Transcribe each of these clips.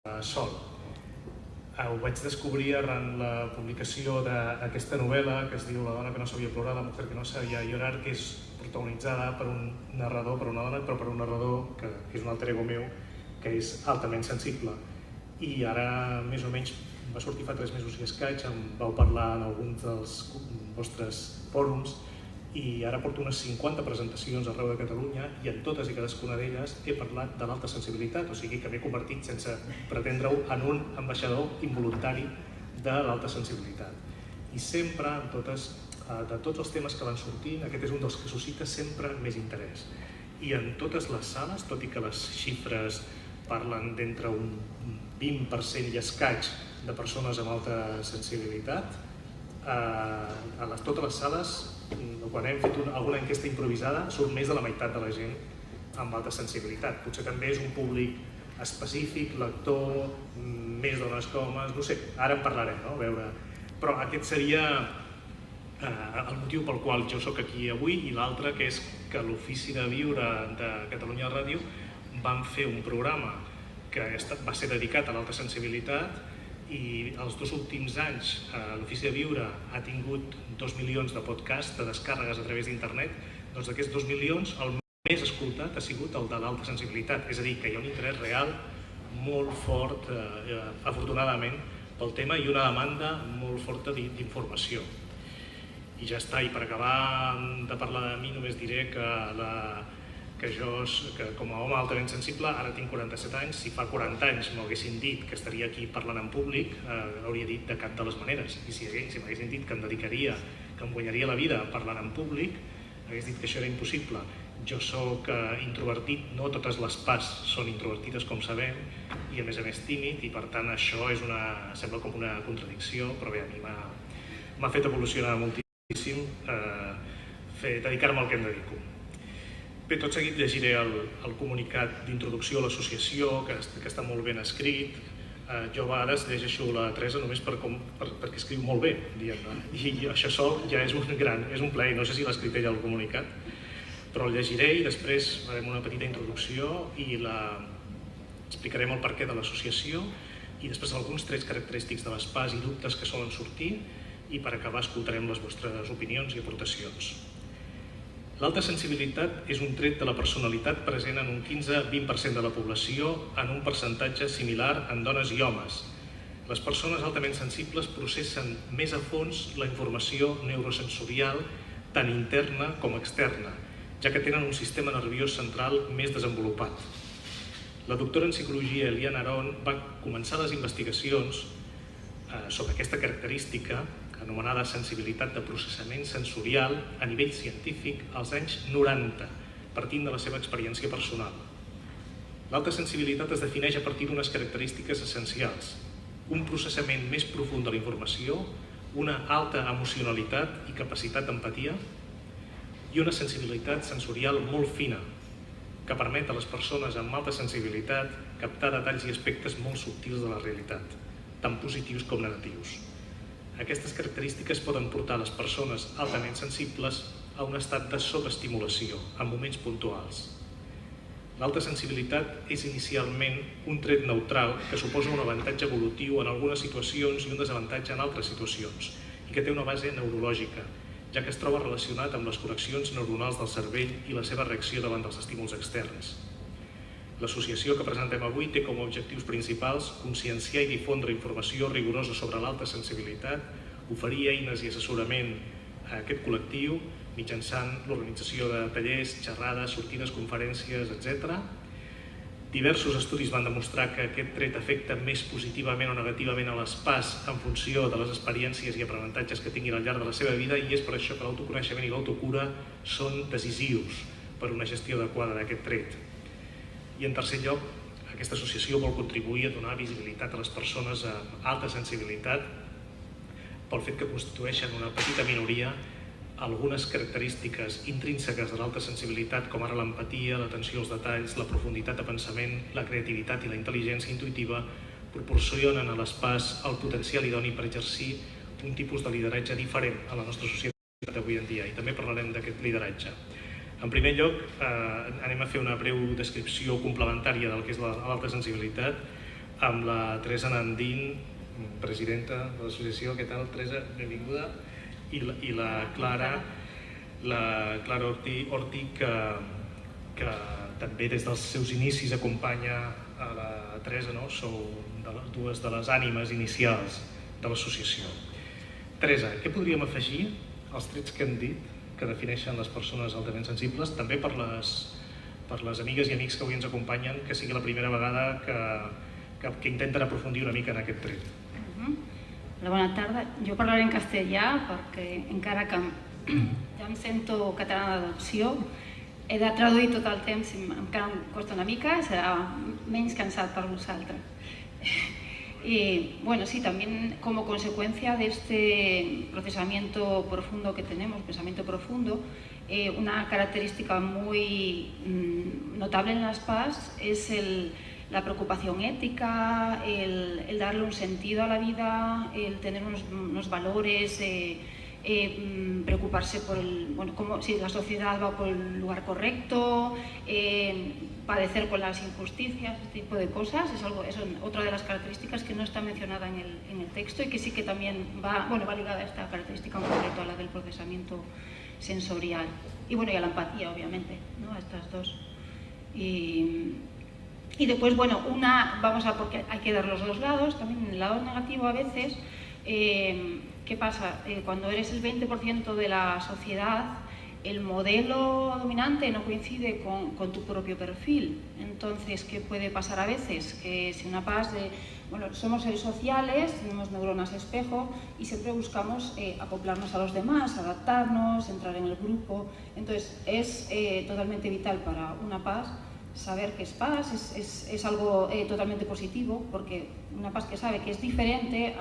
sol. Ho vaig descobrir arran la publicació d'aquesta novel·la que es diu La dona que no sabia plorar, la mujer que no sabia llorar, que és protagonitzada per un narrador, per una dona, però per un narrador que és un alter ego meu, que és altament sensible. I ara, més o menys, va sortir fa 3 mesos i escaig, em vau parlar en alguns dels vostres fòrums, i ara porto unes 50 presentacions arreu de Catalunya i en totes i cadascuna d'elles he parlat de l'alta sensibilitat, o sigui que m'he convertit, sense pretendre-ho, en un ambaixador involuntari de l'alta sensibilitat. I sempre, de tots els temes que van sortint, aquest és un dels que suscita sempre més interès. I en totes les sales, tot i que les xifres parlen d'entre un 20% i escaig de persones amb alta sensibilitat, a totes les sales, quan hem fet alguna enquesta improvisada, surt més de la meitat de la gent amb alta sensibilitat. Potser també és un públic específic, lector, més dones que homes, no sé, ara en parlarem, no? A veure. Però aquest seria el motiu pel qual jo sóc aquí avui, i l'altre que és que l'Ofici de Viure de Catalunya Ràdio vam fer un programa que va ser dedicat a l'alta sensibilitat, i els 2 últims anys l'Ofici de Viure ha tingut 2 milions de podcasts, de descàrregues a través d'internet. Doncs d'aquests 2 milions, el més escoltat ha sigut el de l'alta sensibilitat. És a dir, que hi ha un interès real molt fort, afortunadament, pel tema, i una demanda molt forta d'informació. I ja està, i per acabar de parlar de mi només diré que jo, com a home altament sensible, ara tinc 47 anys, si fa 40 anys m'haguessin dit que estaria aquí parlant en públic, hauria dit de cap de les maneres. I si m'haguessin dit que em dedicaria, que em guanyaria la vida parlant en públic, hagués dit que això era impossible. Jo soc introvertit, no totes les parts són introvertides, com sabem, i a més tímid, i per tant això sembla com una contradicció, però bé, a mi m'ha fet evolucionar moltíssim dedicar-me al que em dedico. Bé, tot seguit llegiré el comunicat d'introducció a l'associació, que està molt ben escrit. Jo a vegades llegeixo la Teresa només perquè escriu molt bé, diguem-ne, i això sol ja és un plaer. No sé si l'ha escrit ella el comunicat, però el llegiré i després farem una petita introducció i explicarem el perquè de l'associació i després alguns trets característics de l'espàs i dubtes que solen sortir, i per acabar escoltarem les vostres opinions i aportacions. L'alta sensibilitat és un tret de la personalitat present en un 15-20% de la població, en un percentatge similar en dones i homes. Les persones altament sensibles processen més a fons la informació neurosensorial, tant interna com externa, ja que tenen un sistema nerviós central més desenvolupat. La doctora en psicologia Eliane Aron va començar les investigacions sobre aquesta característica, anomenada sensibilitat de processament sensorial, a nivell científic als anys 90, partint de la seva experiència personal. L'alta sensibilitat es defineix a partir d'unes característiques essencials: un processament més profund de la informació, una alta emocionalitat i capacitat d'empatia, i una sensibilitat sensorial molt fina, que permet a les persones amb alta sensibilitat captar detalls i aspectes molt subtils de la realitat, tant positius com negatius. Aquestes característiques poden portar les persones altament sensibles a un estat de sobreestimulació en moments puntuals. L'alta sensibilitat és inicialment un tret neutral que suposa un avantatge evolutiu en algunes situacions i un desavantatge en altres situacions, i que té una base neurològica, ja que es troba relacionat amb les connexions neuronals del cervell i la seva reacció davant dels estímuls externs. L'associació que presentem avui té com a objectius principals conscienciar i difondre informació rigorosa sobre l'alta sensibilitat, oferir eines i assessorament a aquest col·lectiu mitjançant l'organització de tallers, xerrades, sortides, conferències, etc. Diversos estudis van demostrar que aquest tret afecta més positivament o negativament a l'espàs en funció de les experiències i aprenentatges que tinguin al llarg de la seva vida, i és per això que l'autoconeixement i l'autocura són decisius per una gestió adequada d'aquest tret. I en tercer lloc, aquesta associació vol contribuir a donar visibilitat a les persones amb alta sensibilitat pel fet que constitueixen una petita minoria. Algunes característiques intrínseques de l'alta sensibilitat, com ara l'empatia, l'atenció als detalls, la profunditat de pensament, la creativitat i la intel·ligència intuïtiva, proporcionen a l'espàs el potencial idoni per exercir un tipus de lideratge diferent a la nostra societat avui en dia, i també parlarem d'aquest lideratge. En primer lloc, anem a fer una breu descripció complementària del que és l'alta sensibilitat, amb la Teresa Nandín, presidenta de l'associació. Què tal, Teresa? Benvinguda. I la Clara Ortí, que també des dels seus inicis acompanya a la Teresa, no? Sou dues de les ànimes inicials de l'associació. Teresa, què podríem afegir als trets que hem dit que defineixen les persones altament sensibles, també per les amigues i amics que avui ens acompanyen, que sigui la primera vegada que intenten aprofundir una mica en aquest tret? Hola, bona tarda. Jo parlaré en castellà perquè encara que ja em sento catalana d'adopció, he de traduir tot el temps, encara em costa una mica, serà menys cansat per vosaltres. Y bueno, sí, también como consecuencia de este procesamiento profundo que tenemos, pensamiento profundo, una característica muy notable en las PAS es la preocupación ética, el darle un sentido a la vida, el tener unos valores, preocuparse por si la sociedad va por el lugar correcto, padecer con las injusticias, este tipo de cosas. Es otra de las características que no está mencionada en el texto y que sí que también va ligada a esta característica en concreto, a la del procesamiento sensorial. Y bueno, y a la empatía, obviamente, ¿no? A estas dos. Y después, bueno, porque hay que dar los dos lados, también el lado negativo a veces. ¿Qué pasa? Cuando eres el 20% de la sociedad, el modelo dominante no coincide con tu propio perfil. Entonces, ¿qué puede pasar a veces? Que si una PAS somos seres sociales, tenemos neuronas espejo y siempre buscamos acoplarnos a los demás, adaptarnos, entrar en el grupo. Entonces, es totalmente vital para una PAS saber que es PAS, es algo totalmente positivo, porque una PAS que sabe que es diferente,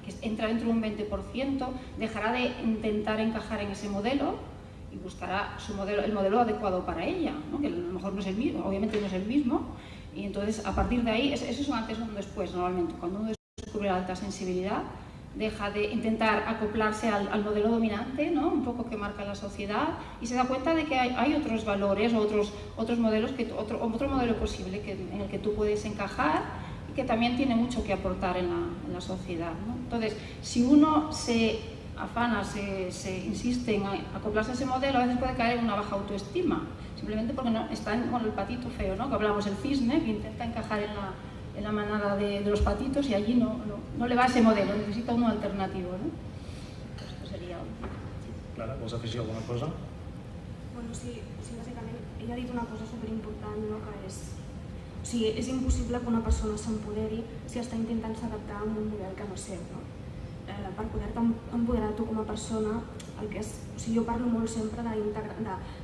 que entra dentro de un 20%, dejará de intentar encajar en ese modelo y buscará el modelo adecuado para ella, ¿no? Que a lo mejor no es el mismo, obviamente no es el mismo, y entonces a partir de ahí, eso es un antes y un después normalmente. Cuando uno descubre la alta sensibilidad, deja de intentar acoplarse al modelo dominante, ¿no? Un poco que marca la sociedad, y se da cuenta de que hay otros valores, otros modelos, otro modelo posible en el que tú puedes encajar y que también tiene mucho que aportar en la sociedad, ¿no? Entonces, si uno se afana, se insiste en acoplarse a ese modelo, a veces puede caer en una baja autoestima, simplemente porque no está con el patito feo, ¿no? Que hablamos, el cisne, que intenta encajar en la manada de los patitos y allí no le va ese modelo, necesita uno alternativo, ¿no? Esto sería... Sí. Clara, vols afegir alguna cosa? Bueno, sí, bàsicament ella ha dit una cosa superimportant, no? Que és impossible que una persona s'empoderi si està intentant s'adaptar a un model que no és seu, no? Per poder-te empoderar tu com a persona, jo parlo molt sempre de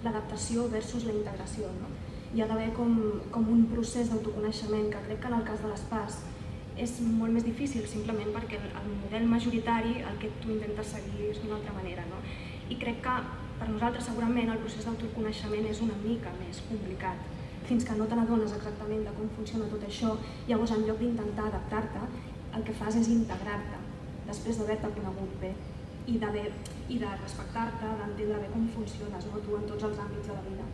l'adaptació versus la integració, no? Hi ha d'haver com un procés d'autoconeixement que crec que en el cas de les PAS és molt més difícil, simplement perquè el model majoritari el que tu intentes seguir és d'una altra manera, no? I crec que per nosaltres segurament el procés d'autoconeixement és una mica més complicat. Fins que no te n'adones exactament de com funciona tot això, llavors en lloc d'intentar adaptar-te, el que fas és integrar-te després d'haver-te conegut bé i de respectar-te, d'entendre bé com funciones, no? Tu en tots els àmbits de la vida.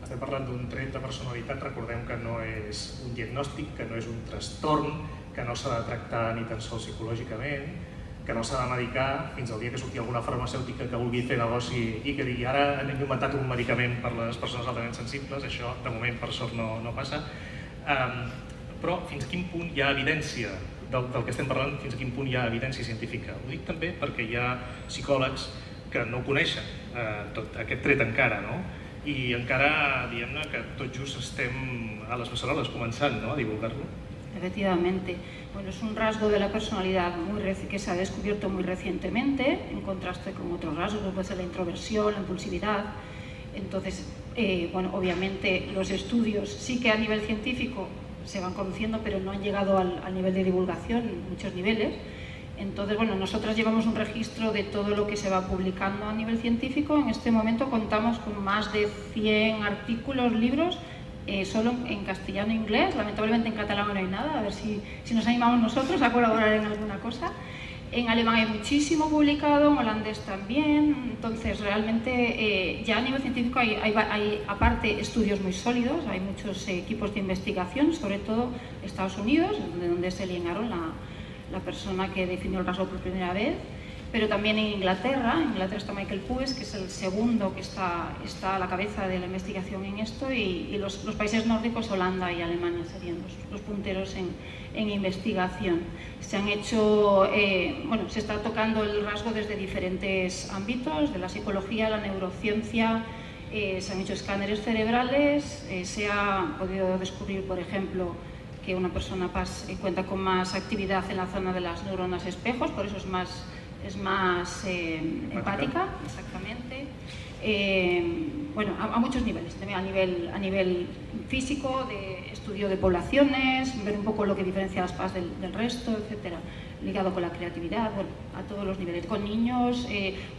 Estem parlant d'un tret de personalitat, recordem que no és un diagnòstic, que no és un trastorn, que no s'ha de tractar ni tan sols psicològicament, que no s'ha de medicar fins al dia que surti alguna farmacèutica que vulgui fer negoci i que digui ara hem inventat un medicament per a les persones altament sensibles. Això de moment per sort no passa. Però fins a quin punt hi ha evidència del que estem parlant, fins a quin punt hi ha evidència científica? Ho dic també perquè hi ha psicòlegs que no coneixen tot aquest tret encara, no? I encara, diguem-ne, que tot just estem a les beceroles començant, ¿no?, a divulgar-lo. Efectivamente. Bueno, es un rasgo de la personalidad que se ha descubierto muy recientemente, en contraste con otros rasgos, como puede ser la introversión, la impulsividad. Entonces, bueno, obviamente los estudios sí que a nivel científico se van conociendo, pero no han llegado al nivel de divulgación en muchos niveles. Entonces, bueno, nosotras llevamos un registro de todo lo que se va publicando a nivel científico. En este momento contamos con más de 100 artículos, libros, solo en castellano e inglés. Lamentablemente en catalán no hay nada, a ver si nos animamos nosotros a colaborar en alguna cosa. En alemán hay muchísimo publicado, en holandés también, entonces realmente ya a nivel científico hay aparte estudios muy sólidos, hay muchos equipos de investigación, sobre todo Estados Unidos, de donde es Eliane Aron, la persona que definió el rasgo por primera vez, pero también en Inglaterra está Michael Pues, que es el segundo que está a la cabeza de la investigación en esto, y los países nórdicos, Holanda y Alemania serían los punteros en investigación. Se han hecho, se está tocando el rasgo desde diferentes ámbitos, de la psicología, la neurociencia, se han hecho escáneres cerebrales, se ha podido descubrir, por ejemplo, que una persona cuenta con más actividad en la zona de las neuronas espejos, por eso es más empática, exactamente. A muchos niveles, también a nivel físico, de estudio de poblaciones, ver un poco lo que diferencia las PAS del resto, etcétera, ligado con la creatividad, a todos los niveles, con niños,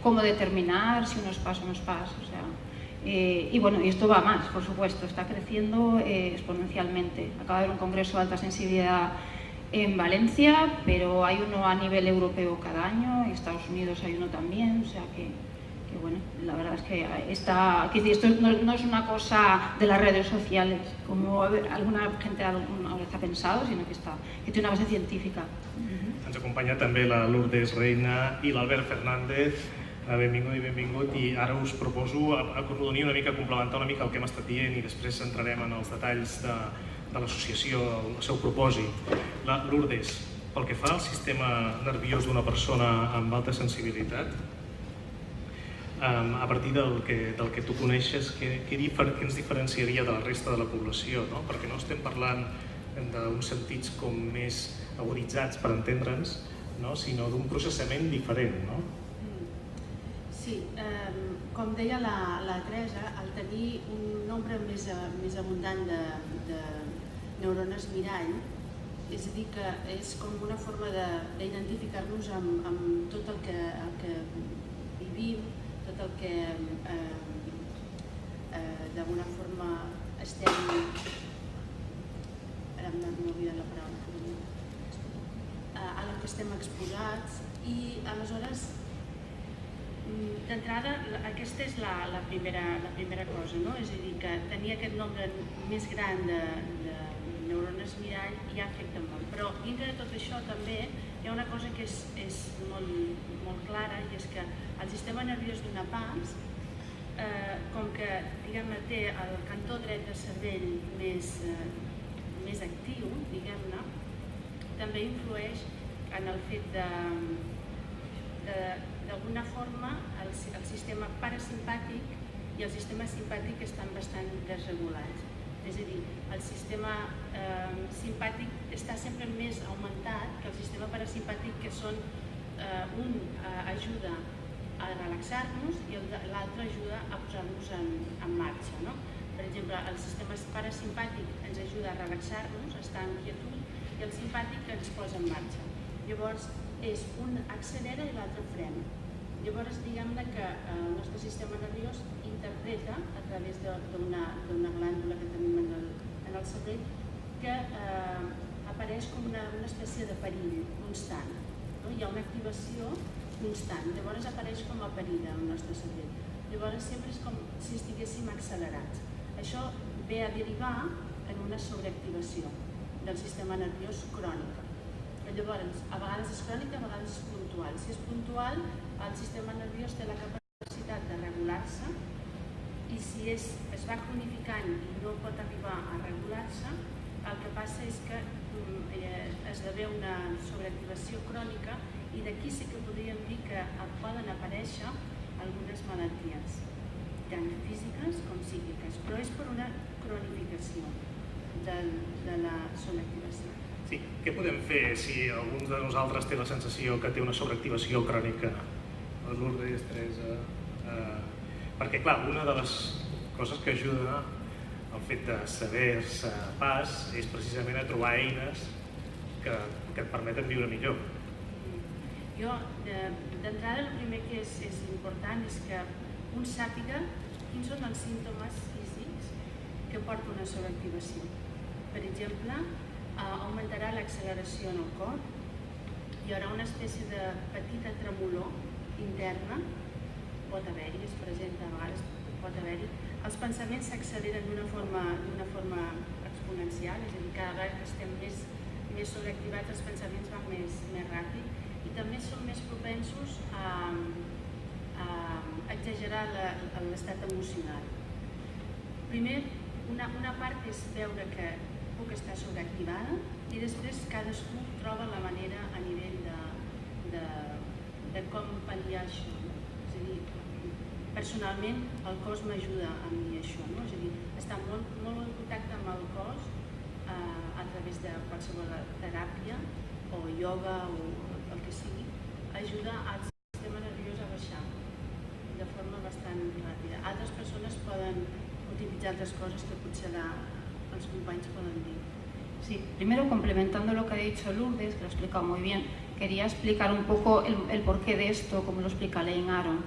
cómo determinar si uno es PAS o no es PAS, y esto va más, por supuesto, está creciendo exponencialmente. Acaba de haber un congreso de alta sensibilidad en Valencia, pero hay uno a nivel europeo cada año, en Estados Unidos hay uno también, o sea que la verdad es que esto no es una cosa de las redes sociales, como alguna gente alguna vez ha pensado, sino que tiene una base científica. Ens acompanya també la Lourdes Reina i l'Albert Fernández. Benvingut, i ara us proposo acordonir una mica, complementar una mica el que hem estat dient, i després entrarem en els detalls de l'associació, el seu propòsit. Lourdes, pel que fa al sistema nerviós d'una persona amb alta sensibilitat, a partir del que tu coneixes, què ens diferenciaria de la resta de la població? Perquè no estem parlant d'uns sentits com més aguditzats, per entendre'ns, sinó d'un processament diferent. Sí, com deia la Teresa, al tenir un nombre més abundant de neurones mirall, és a dir, que és com una forma d'identificar-nos amb tot el que vivim, tot el que d'alguna forma estem... Ara m'he oblidat la paraula. A la que estem exposats, i aleshores, d'entrada, aquesta és la primera cosa, és a dir, que tenir aquest nombre més gran de neurones mirall ja afecta molt. Però dintre de tot això també hi ha una cosa que és molt clara, i és que el sistema nerviós d'una PAS, com que té el cantó dret del cervell més actiu, diguem-ne, també influeix en el fet d'alguna forma el sistema parasimpàtic i el sistema simpàtic estan bastant desregulats. És a dir, el sistema simpàtic està sempre més augmentat que el sistema parasimpàtic, que un ajuda a relaxar-nos i l'altre ajuda a posar-nos en marxa. Per exemple, el sistema parasimpàtic ens ajuda a relaxar-nos, a estar en quietud, i el simpàtic ens posa en marxa. Llavors, un accelera i l'altre frena. Llavors, diguem-ne que el nostre sistema nerviós interpreta a través d'una glàndula que tenim en el cervell, que apareix com una espècie de perill constant. Hi ha una activació constant, llavors apareix com a perill en el nostre cervell. Llavors sempre és com si estiguéssim accelerats. Això ve a derivar en una sobreactivació del sistema nerviós crònica. Llavors, a vegades és crònica, a vegades és puntual. Si és puntual, el sistema nerviós té la capacitat de regular-se, i si es va cronificant i no pot arribar a regular-se, el que passa és que esdevé una sobreactivació crònica, i d'aquí sí que podríem dir que poden aparèixer algunes malalties, tant físiques com psíquiques, però és per una cronificació de la sobreactivació. Sí, què podem fer si algú de nosaltres té la sensació que té una sobreactivació crònica? Lourdes, Teresa... Perquè, clar, una de les coses que ajuda al fet de saber-se PAS és precisament a trobar eines que et permeten viure millor. Jo, d'entrada, el primer que és important és que un sàpiga quins són els símptomes físics que porten una sobreactivació. Per exemple, augmentarà l'acceleració en el cor, hi haurà una espècie de petita tremolor interna, pot haver-hi, es presenta a vegades, pot haver-hi. Els pensaments s'acceleren d'una forma exponencial, és a dir, cada vegada que estem més sobreactivats els pensaments van més ràpid i també som més propensos a exagerar l'estat emocional. Primer, una part és veure que puc estar sobreactivada i després cadascú troba la manera a nivell de com pal·liar això. És a dir, personalment el cos m'ajuda a mi això, no? És a dir, estar molt en contacte amb el cos a través de qualsevol teràpia o ioga o el que sigui, ajuda al sistema nerviós a baixar de forma bastant ràpida. Altres persones poden utilitzar altres coses que potser els companys poden dir. Sí, primero complementando lo que ha dicho Lourdes, que lo ha explicado muy bien, quería explicar un poco el porqué de esto, como lo explica Elaine Aron.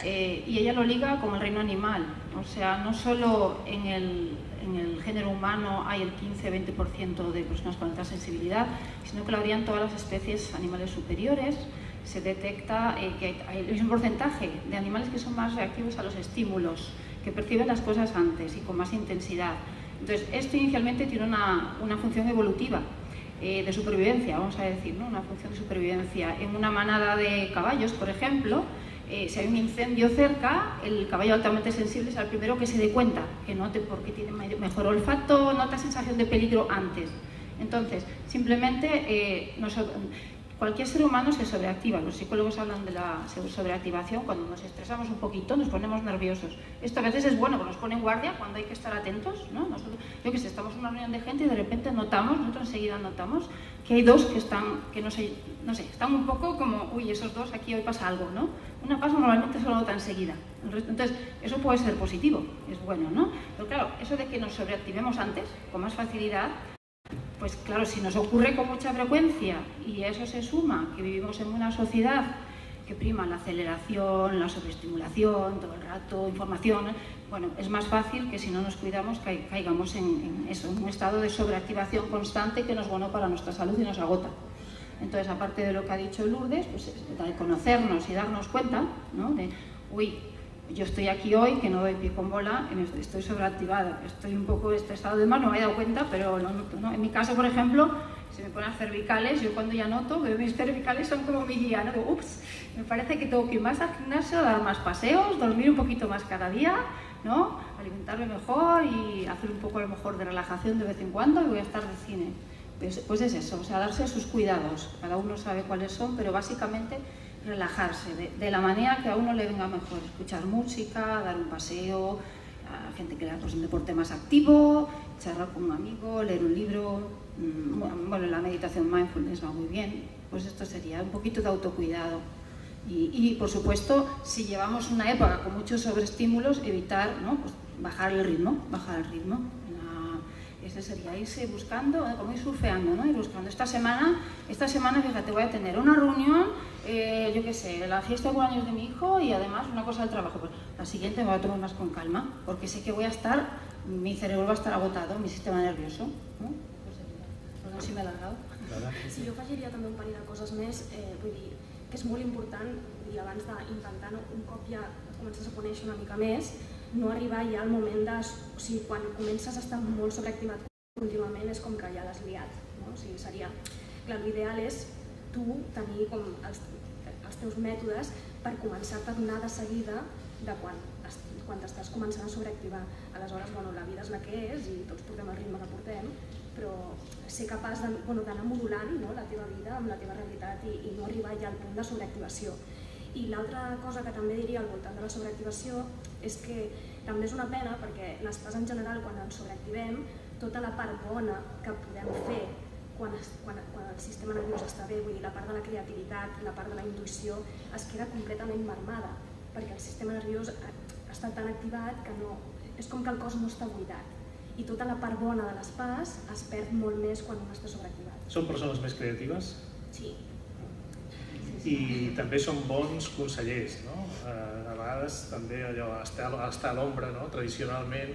Y ella lo liga con el reino animal, o sea, no solo en el género humano hay el 15-20% de personas con alta sensibilidad, sino que lo habría en todas las especies animales superiores. Se detecta que hay el mismo porcentaje de animales que son más reactivos a los estímulos, que perciben las cosas antes y con más intensidad. Entonces, esto inicialmente tiene una función evolutiva de supervivencia, vamos a decir, ¿no? Una función de supervivencia. En una manada de caballos, por ejemplo, si hay un incendio cerca, el caballo altamente sensible será el primero que se dé cuenta, que note porque tiene mejor olfato, nota sensación de peligro antes. Entonces, simplemente cualquier ser humano se sobreactiva. Los psicólogos hablan de la sobreactivación cuando nos estresamos un poquito, nos ponemos nerviosos. Esto a veces es bueno, porque nos pone en guardia cuando hay que estar atentos, ¿no? Nosotros, yo que sé, estamos en una reunión de gente y de repente nosotros enseguida notamos que hay dos que están, que no sé, están un poco como, uy, esos dos, aquí hoy pasa algo, ¿no? Una cosa normalmente se lo nota enseguida. Entonces, eso puede ser positivo, es bueno, ¿no? Pero claro, eso de que nos sobreactivemos antes, con más facilidad, pues claro, si nos ocurre con mucha frecuencia y a eso se suma que vivimos en una sociedad que prima la aceleración, la sobreestimulación, todo el rato, información, bueno, es más fácil que si no nos cuidamos caigamos en eso, en un estado de sobreactivación constante que no es bueno para nuestra salud y nos agota. Entonces, aparte de lo que ha dicho Lourdes, pues de conocernos y darnos cuenta, ¿no? De, uy, yo estoy aquí hoy, que no doy pie con bola, estoy sobreactivada, estoy un poco estresado de más, no me he dado cuenta, pero lo noto, ¿no? En mi caso, por ejemplo, se me ponen las cervicales, yo cuando ya noto que mis cervicales son como mi guía, ¿no? Digo, ups, me parece que tengo que ir más al gimnasio, dar más paseos, dormir un poquito más cada día, ¿no? Alimentarme mejor y hacer un poco a lo mejor de relajación de vez en cuando y voy a estar de cine. Pues es eso, o sea, darse sus cuidados, cada uno sabe cuáles son, pero básicamente relajarse de la manera que a uno le venga mejor, escuchar música, dar un paseo, a gente que le haga un deporte más activo, charlar con un amigo, leer un libro, bueno, la meditación mindfulness va muy bien, pues esto sería un poquito de autocuidado. Y por supuesto, si llevamos una época con muchos sobreestímulos, evitar, ¿no? Pues bajar el ritmo. Ese sería irse buscando, como ir surfeando, ¿no? Ir buscando. Esta semana, fíjate, voy a tener una reunión, yo qué sé, la fiesta de cumpleaños de mi hijo y además una cosa del trabajo. Pues la siguiente me voy a tomar más con calma, porque sé que voy a estar, mi cerebro va a estar agotado, mi sistema nervioso, no? Perdó si m'he alargat. Sí, jo afegiria també un parell de coses més, vull dir, que és molt important, i abans d'intentar, un cop ja comences a conèixer una mica més, no arribar ja al moment de... O sigui, quan comences a estar molt sobreactivat contínuament és com que ja l'has liat, no? O sigui, seria... Clar, l'ideal és tu tenir com els teus mètodes per començar-te a donar de seguida de quan t'estàs començant a sobreactivar. Aleshores, bueno, la vida és la que és i tots portem el ritme que portem, però ser capaç d'anar modulant la teva vida amb la teva realitat i no arribar ja al punt de sobreactivació. I l'altra cosa que també diria al voltant de la sobreactivació és que també és una pena perquè l'espàs en general, quan ens sobreactivem, tota la part bona que podem fer quan el sistema nerviós està bé, vull dir, la part de la creativitat, la part de la intuïció, es queda completament marmada, perquè el sistema nerviós està tan activat que no... És com que el cos no està buidat. I tota la part bona de l'espàs es perd molt més quan un està sobreactivat. Són persones més creatives? Sí. I també són bons consellers, no? A vegades també allò, estar a l'ombra, no? Tradicionalment,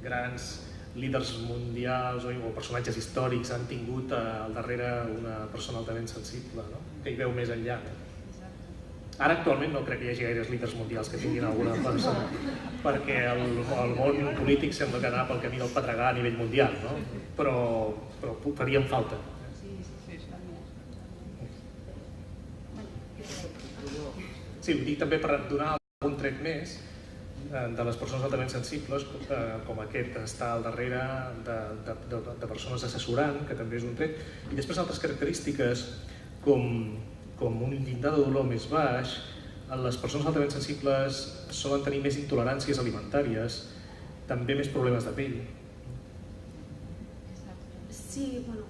grans líders mundials o personatges històrics han tingut al darrere una persona altament sensible, no? Que hi veu més enllà. Ara actualment no crec que hi hagi gaires líders mundials que tinguin alguna persona, perquè el món polític sembla que anar pel camí del pedregar a nivell mundial, no? Però farien falta. Sí, ho dic també per donar un tret més de les persones altament sensibles, com aquest que està al darrere de persones assessorant, que també és un tret, i després altres característiques com un llindar de dolor més baix. Les persones altament sensibles solen tenir més intoleràncies alimentàries, també més problemes de pell. Sí, bueno,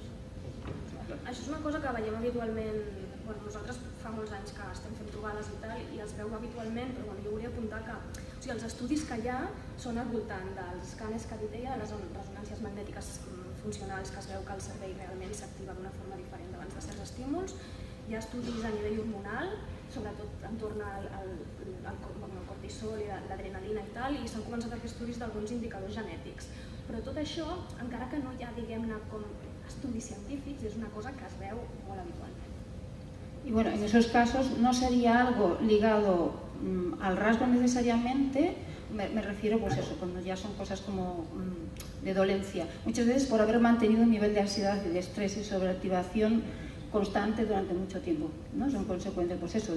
això és una cosa que veiem habitualment. Bueno, nosaltres fa molts anys que estem fent trobades i tal, i els veu habitualment, però bueno, jo volia apuntar que els estudis que hi ha són al voltant dels escàners que dit ella, les resonàncies magnètiques funcionals, que es veu que el cervell realment s'activa d'una forma diferent davant de certs estímuls. Hi ha estudis a nivell hormonal, sobretot entorn al cortisol i l'adrenalina i tal, i s'han començat a fer estudis d'alguns indicadors genètics. Però tot això, encara que no hi ha, diguem-ne, com estudis científics, és una cosa que es veu molt habitualment. Y bueno, en esos casos no sería algo ligado al rasgo necesariamente, me refiero pues eso, cuando ya son cosas como de dolencia, muchas veces por haber mantenido un nivel de ansiedad y de estrés y sobreactivación constante durante mucho tiempo, ¿no? Son consecuencias, pues eso,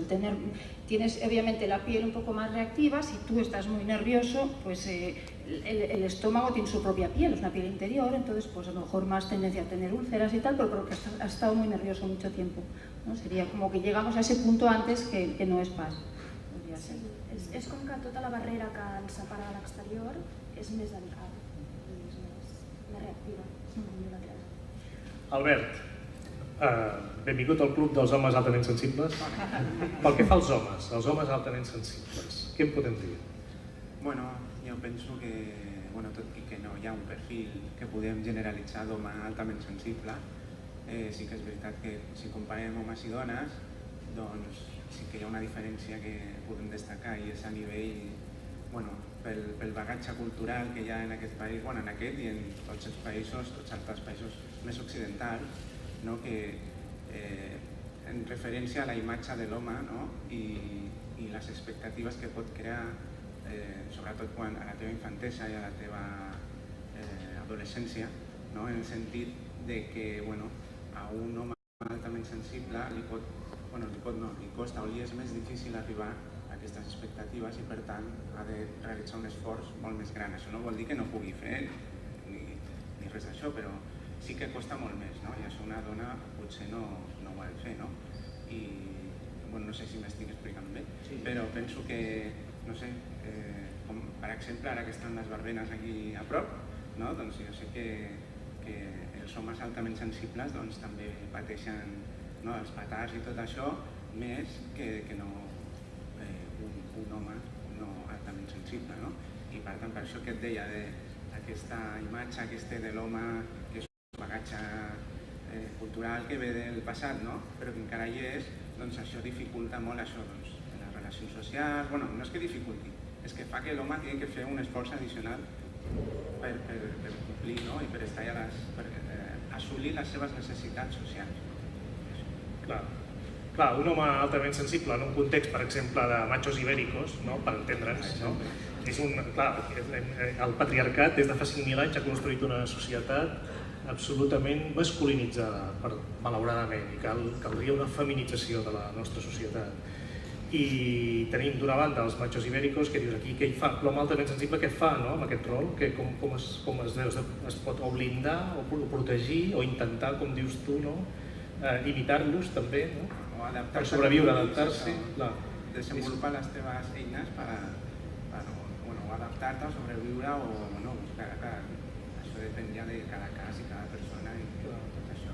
tienes obviamente la piel un poco más reactiva. Si tú estás muy nervioso, pues el estómago tiene su propia piel, es una piel interior, entonces pues a lo mejor más tendencia a tener úlceras y tal, pero porque has estado muy nervioso mucho tiempo, ¿no? Sería como que llegamos a ese punto antes que no es paz. Sí, és com que tota la barrera que ens separa de l'exterior és més delicada i és més reactiva. Albert, benvingut al club dels homes altament sensibles. Pel que fa als homes altament sensibles, què en podem dir? Bueno, jo penso que, tot i que no hi ha un perfil que podem generalitzar d'home altament sensible, sí que és veritat que si comparem homes i dones, doncs sí que hi ha una diferència que podem destacar, i és a nivell, pel bagatge cultural que hi ha en aquest país, en aquest i en tots els països, tots els altres països més occidentals, que en referència a la imatge de l'home i les expectatives que pot crear, sobretot quan a la teva infantesa i a la teva adolescència, en el sentit de que a un home altament sensible li costa o li és més difícil arribar a aquestes expectatives i per tant ha de realitzar un esforç molt més gran. Això no vol dir que no pugui fer ni res d'això, però sí que costa molt més, i això una dona potser no ho ha de fer. I no sé si m'estic explicant bé, però penso que, com per exemple ara que estan les verbenes aquí a prop, doncs jo sé que els homes altament sensibles també pateixen els petards i tot això més que no un home no altament sensible. I per tant, per això que et deia d'aquesta imatge que es té de l'home, que és un bagatge cultural que ve del passat, però que encara hi és, doncs això dificulta molt això, les relacions socials. No és que dificulti, és que fa que l'home tingui que fer un esforç addicional per complir i per assolir les seves necessitats socials. Clar, un home altament sensible en un context, per exemple, de machos ibéricos, per entendre'ns, el patriarcat des de fa 5.000 anys ha construït una societat absolutament masculinitzada, malauradament, i caldria una feminització de la nostra societat. I tenim d'una banda els machos ibéricos, que dius aquí, què hi fa? L'home altament sensible què fa amb aquest rol? Com es pot o blindar, o protegir, o intentar, com dius tu, imitar-los també, per sobreviure, adaptar-se. Desenvolupar les teves eines per adaptar-te o sobreviure o no. Això depèn ja de cada cas y cada persona y todo eso.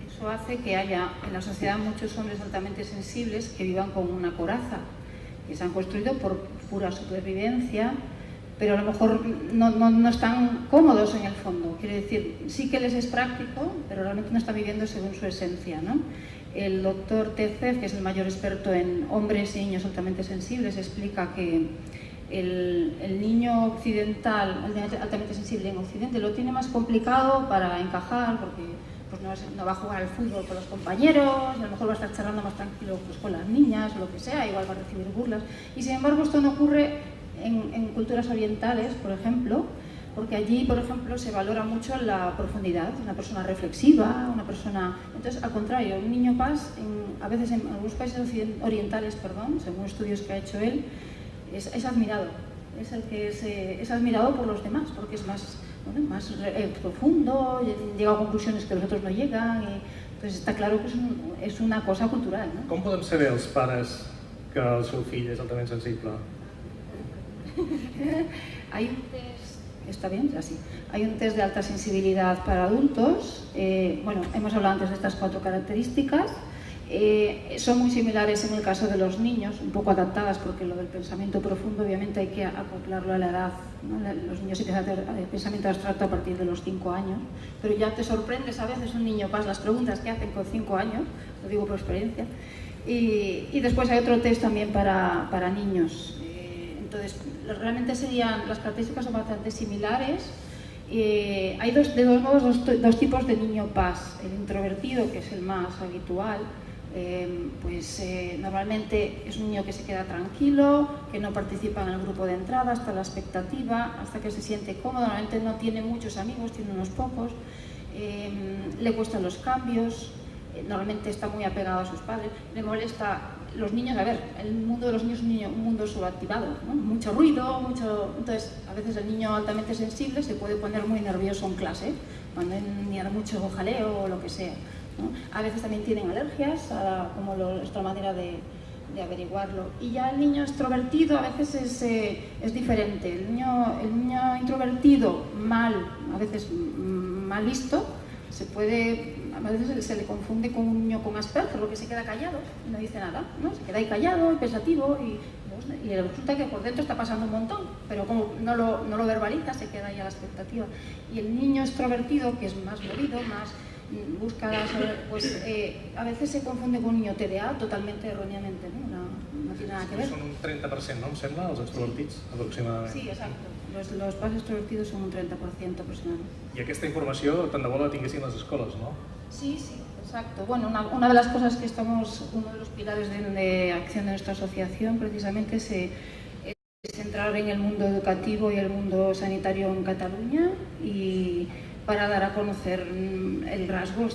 Eso hace que haya en la sociedad muchos hombres altamente sensibles que vivan como una coraza, que se han construido por pura supervivencia, pero a lo mejor no están cómodos en el fondo. Quiere decir, sí que les es práctico, pero realmente no está viviendo según su esencia, ¿no? El doctor Tezef, que es el mayor experto en hombres y niños altamente sensibles, explica que el niño occidental, el niño altamente sensible en Occidente, lo tiene más complicado para encajar, porque pues no va a jugar al fútbol con los compañeros, a lo mejor va a estar charlando más tranquilo pues, con las niñas o lo que sea, igual va a recibir burlas. Y sin embargo esto no ocurre en culturas orientales, por ejemplo, porque allí, por ejemplo, se valora mucho la profundidad, una persona reflexiva, una persona... Entonces, al contrario, un niño paz, a veces en algunos países orientales, según estudios que ha hecho él, es admirado, es el que es admirado por los demás, porque es más, más profundo, llega a conclusiones que los otros no llegan, y, entonces está claro que és una cosa cultural. No? Com podem saber els pares que el seu fill és altament sensible? Hay un test, ¿está bien? Así. Hay un test de alta sensibilidad para adultos. Bueno, hemos hablado antes de estas 4 características. Son muy similares en el caso de los niños, un poco adaptadas, porque lo del pensamiento profundo obviamente hay que acoplarlo a la edad, ¿no? Los niños empiezan a tener pensamiento abstracto a partir de los 5 años, pero ya te sorprendes a veces un niño, las preguntas que hacen con 5 años, lo digo por experiencia, y después hay otro test también para niños. Entonces, realmente las características son bastante similares. Hay dos tipos de niño paz. El introvertido, que es el más habitual, normalmente es un niño que se queda tranquilo, que no participa en el grupo de entrada, hasta la expectativa, hasta que se siente cómodo. Normalmente no tiene muchos amigos, tiene unos pocos, le cuestan los cambios, normalmente está muy apegado a sus padres, le molesta. Los niños, el mundo de los niños es un mundo subactivado, ¿no? Mucho ruido, entonces a veces el niño altamente sensible se puede poner muy nervioso en clase, cuando hay mucho jaleo o lo que sea, ¿no? A veces también tienen alergias, como nuestra manera de averiguarlo. Y ya el niño extrovertido a veces es diferente. El niño introvertido, a veces mal visto, a veces se le confunde con un niño con Asperger, porque se queda callado y no dice nada, ¿no? Se queda ahí callado y pensativo y resulta que por dentro está pasando un montón, pero como no lo verbaliza, se queda ahí a la expectativa. Y el niño extrovertido, que es más movido, más busca pues a veces se confunde con un niño TDA totalmente erróneamente, no tiene nada que ver. Són un 30%, no? Em sembla, els extrovertits, aproximadament. Sí, exacto. Los paz extrovertidos son un 30% aproximadamente. I aquesta informació tant de bo la tinguessin les escoles, no? Sí, exacto. Bueno, una de las cosas que uno de los pilares de acción de nuestra asociación precisamente es centrar en el mundo educativo y el mundo sanitario en Cataluña, y para dar a conocer el rasgo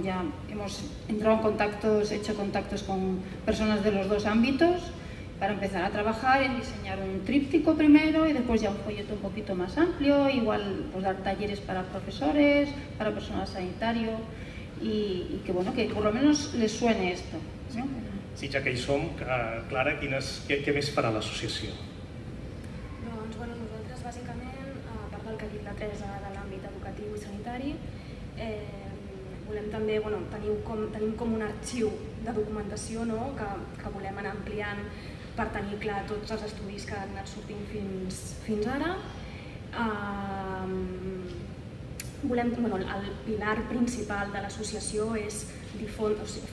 ya hemos entrado en contactos, hecho contactos con personas de los 2 ámbitos para empezar a trabajar en diseñar un tríptico primero y después ya un folleto un poquito más amplio, igual pues dar talleres para profesores, para personal sanitario y que por lo menos les suene esto, ¿no? Sí, ja que hi som, Clara, què més farà l'associació? Doncs, nosaltres bàsicament, a part del que ha dit la Teresa de l'àmbit educatiu i sanitari, volem també, tenim com un arxiu de documentació, no? que volem anar ampliant per tenir clar tots els estudis que han anat sortint fins ara. El pilar principal de l'associació és